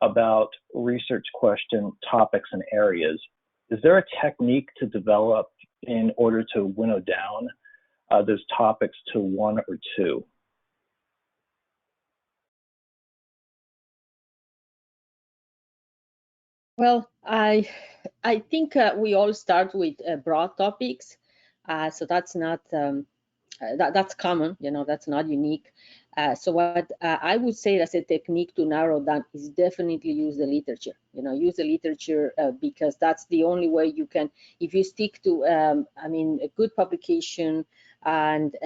about research question topics and areas. Is there a technique to develop in order to winnow down those topics to 1 or 2? Well, I think we all start with broad topics, so that's not that's common, that's not unique. So what I would say as a technique to narrow down is definitely use the literature. Use the literature because that's the only way you can, if you stick to, I mean, a good publication and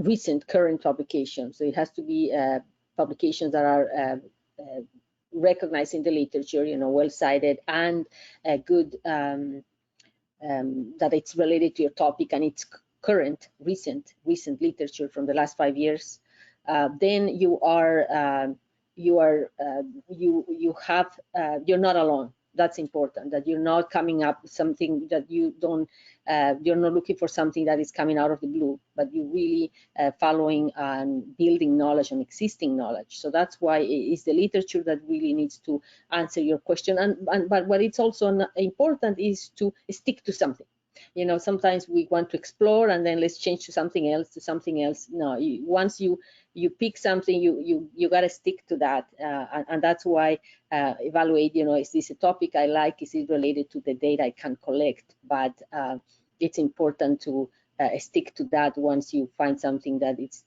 recent current publications. So it has to be publications that are recognized in the literature, well cited and good, that it's related to your topic and it's current, recent literature from the last 5 years. Then you're not alone. That's important, that you're not coming up with something that you don't, you're not looking for something that is coming out of the blue, but you're really following and building knowledge on existing knowledge. So that's why it's the literature that really needs to answer your question. But what it's also important is to stick to something. Sometimes we want to explore and then let's change to something else. No, once you pick something, you got to stick to that, and that's why evaluate. Is this a topic I like? Is it related to the data I can collect? But it's important to stick to that once you find something that is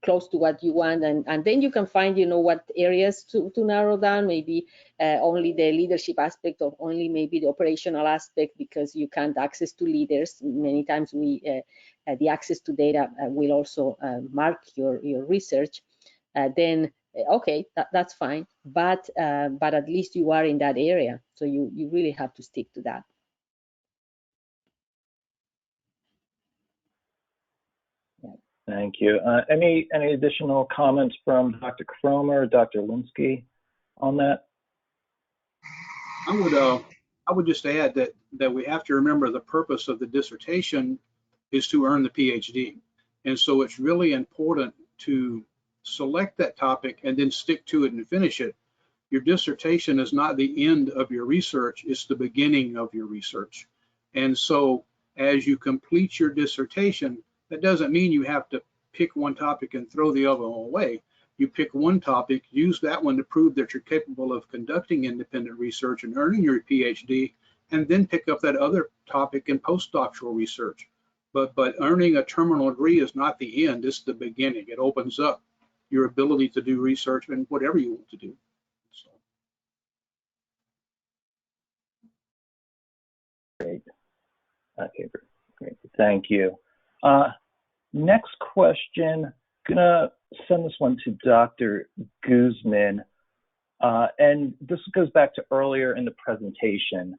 close to what you want, and then you can find what areas to narrow down, maybe only the leadership aspect or only maybe the operational aspect, because you can't access to leaders. Many times the access to data will also mark your research. Then okay, that's fine, but at least you are in that area, so you really have to stick to that. Thank you. Any additional comments from Dr. Cromer or Dr. Linsky on that? I would just add that we have to remember the purpose of the dissertation is to earn the PhD. And so it's really important to select that topic and then stick to it and finish it. Your dissertation is not the end of your research, it's the beginning of your research. And so as you complete your dissertation, that doesn't mean you have to pick one topic and throw the other one away. You pick one topic, use that one to prove that you're capable of conducting independent research and earning your PhD, and then pick up that other topic in postdoctoral research. But earning a terminal degree is not the end, it's the beginning. It opens up your ability to do research in whatever you want to do. So. Great. Okay, great. Thank you. Next question, gonna send this one to Dr. Guzman. And this goes back to earlier in the presentation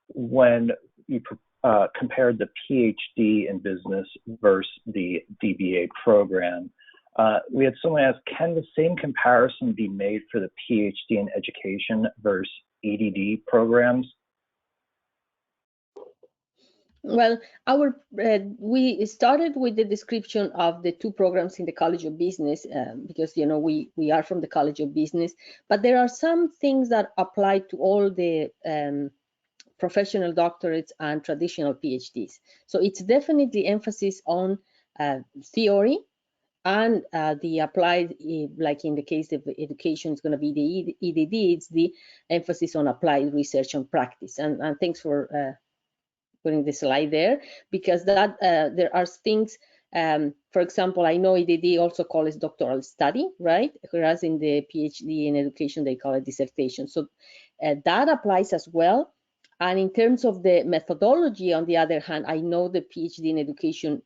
when you compared the PhD in business versus the DBA program. We had someone ask, can the same comparison be made for the PhD in education versus EDD programs? Well, we started with the description of the two programs in the College of Business because we are from the College of Business, but there are some things that apply to all the professional doctorates and traditional PhDs. So it's definitely emphasis on theory and the applied, like in the case of education, it's going to be the EDD. It's the emphasis on applied research and practice. And thanks for putting the slide there, because that there are things, for example, I know EDD also calls doctoral study, right? Whereas in the PhD in education, they call it dissertation. So that applies as well. And in terms of the methodology, on the other hand, I know the PhD in education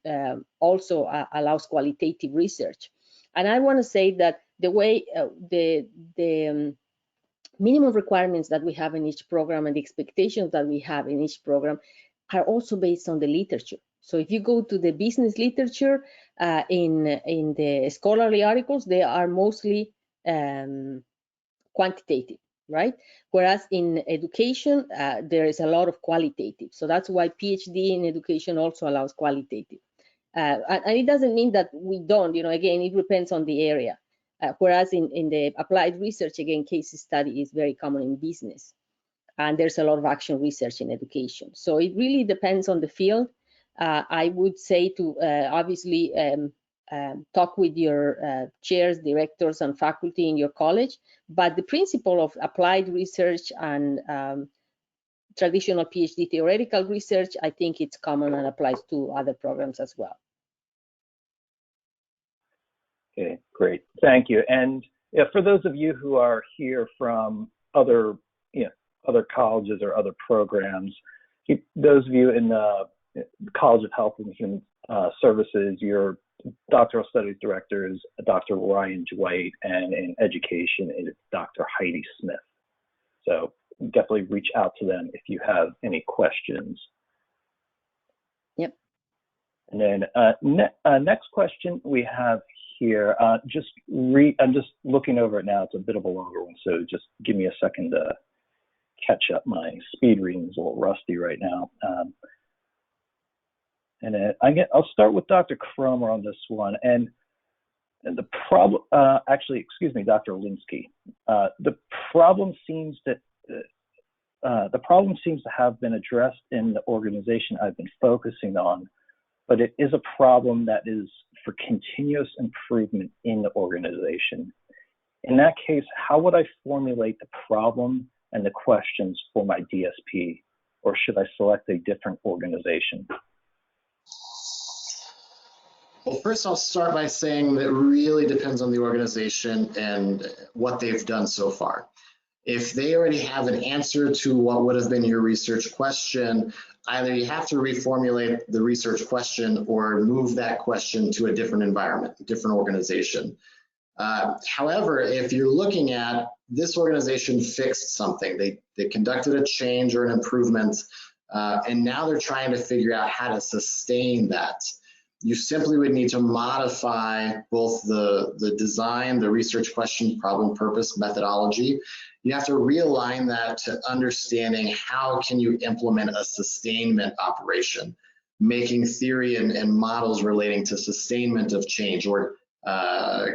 also allows qualitative research. And I want to say that the way the minimum requirements that we have in each program and the expectations that we have in each program are also based on the literature. So if you go to the business literature in the scholarly articles, they are mostly quantitative, right? Whereas in education, there is a lot of qualitative. So that's why PhD in education also allows qualitative. And it doesn't mean that we don't, again, it depends on the area. Whereas in the applied research, again, case study is very common in business. And there's a lot of action research in education. So it really depends on the field. I would say to obviously talk with your chairs, directors, and faculty in your college. But the principle of applied research and traditional PhD theoretical research, I think it's common and applies to other programs as well. Okay, great. Thank you. And yeah, for those of you who are here from other, other colleges or other programs, those of you in the College of Health and Human Services, your doctoral studies director is Dr. Ryan Dwight, and in education it's Dr. Heidi Smith. So definitely reach out to them if you have any questions. Yep. And then next question we have here, I'm just looking over it now. It's a bit of a longer one, so just give me a second to catch up. My speed reading is a little rusty right now. I'll start with Dr. Cromer on this one. And the problem, actually, excuse me, Dr. Linsky. The problem seems to have been addressed in the organization I've been focusing on, but it is a problem that is for continuous improvement in the organization. In that case, how would I formulate the problem and the questions for my DSP, or should I select a different organization? Well, first I'll start by saying that it really depends on the organization and what they've done so far. If they already have an answer to what would have been your research question, either you have to reformulate the research question or move that question to a different environment, a different organization. However, if you're looking at this organization fixed something, they conducted a change or an improvement, and now they're trying to figure out how to sustain that. You simply would need to modify both the design, the research question, problem, purpose, methodology. You have to realign that to understanding how can you implement a sustainment operation, making theory and models relating to sustainment of change or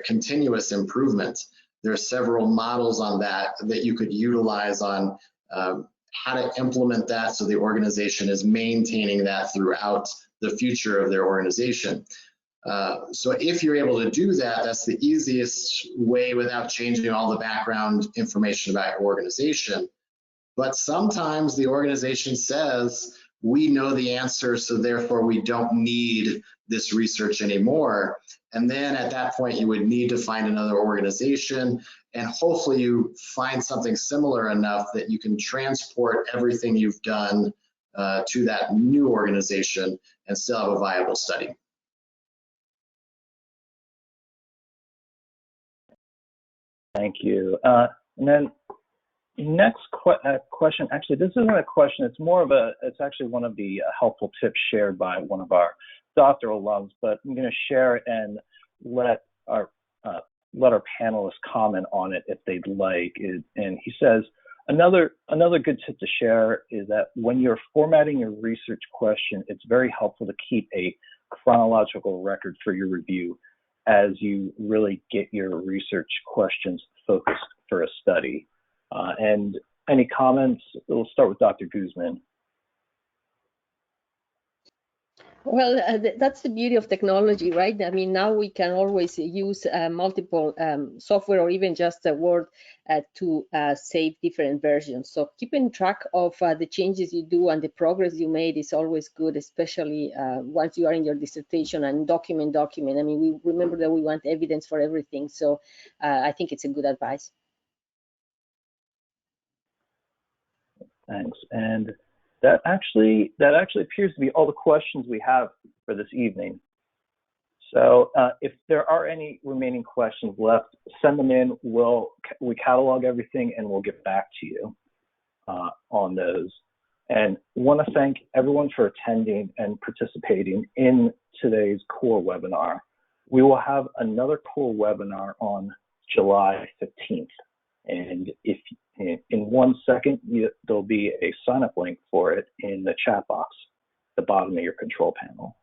continuous improvement. There are several models on that you could utilize on how to implement that so the organization is maintaining that throughout the future of their organization. So if you're able to do that, that's the easiest way without changing all the background information about your organization. But sometimes the organization says, we know the answer, so therefore we don't need this research anymore. And then at that point, you would need to find another organization, and hopefully you find something similar enough that you can transport everything you've done to that new organization and still have a viable study. Thank you. And then next question, actually, this isn't a question, it's more of it's actually one of the helpful tips shared by one of our doctoral alums, but I'm going to share it and let our panelists comment on it if they'd like. And he says, another good tip to share is that when you're formatting your research question, it's very helpful to keep a chronological record for your review as you really get your research questions focused for a study. And any comments? We'll start with Dr. Guzman. Well, that's the beauty of technology, right? I mean, now we can always use multiple software or even just a Word to save different versions. So keeping track of the changes you do and the progress you made is always good, especially once you are in your dissertation and document. I mean, we remember that we want evidence for everything. So I think it's a good advice. Thanks. And that actually appears to be all the questions we have for this evening. So if there are any remaining questions left, send them in. We catalog everything and we'll get back to you on those. And want to thank everyone for attending and participating in today's core webinar. We will have another core webinar on July 15th. And if in 1 second, there'll be a sign-up link for it in the chat box at the bottom of your control panel.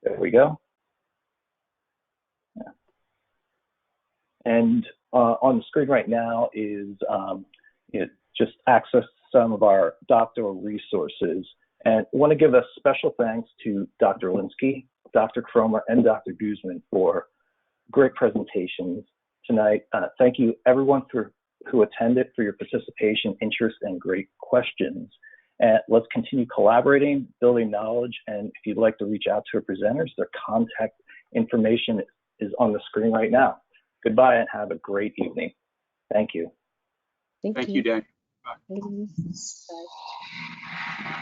There we go. Yeah. And on the screen right now is just access to some of our doctoral resources. And I want to give a special thanks to Dr. Linsky, Dr. Cromer, and Dr. Guzman for great presentations tonight. Thank you everyone who attended for your participation, interest, and great questions. And let's continue collaborating, building knowledge, and if you'd like to reach out to our presenters, their contact information is on the screen right now. Goodbye and have a great evening. Thank you. Thank you, Dan. Bye. Bye.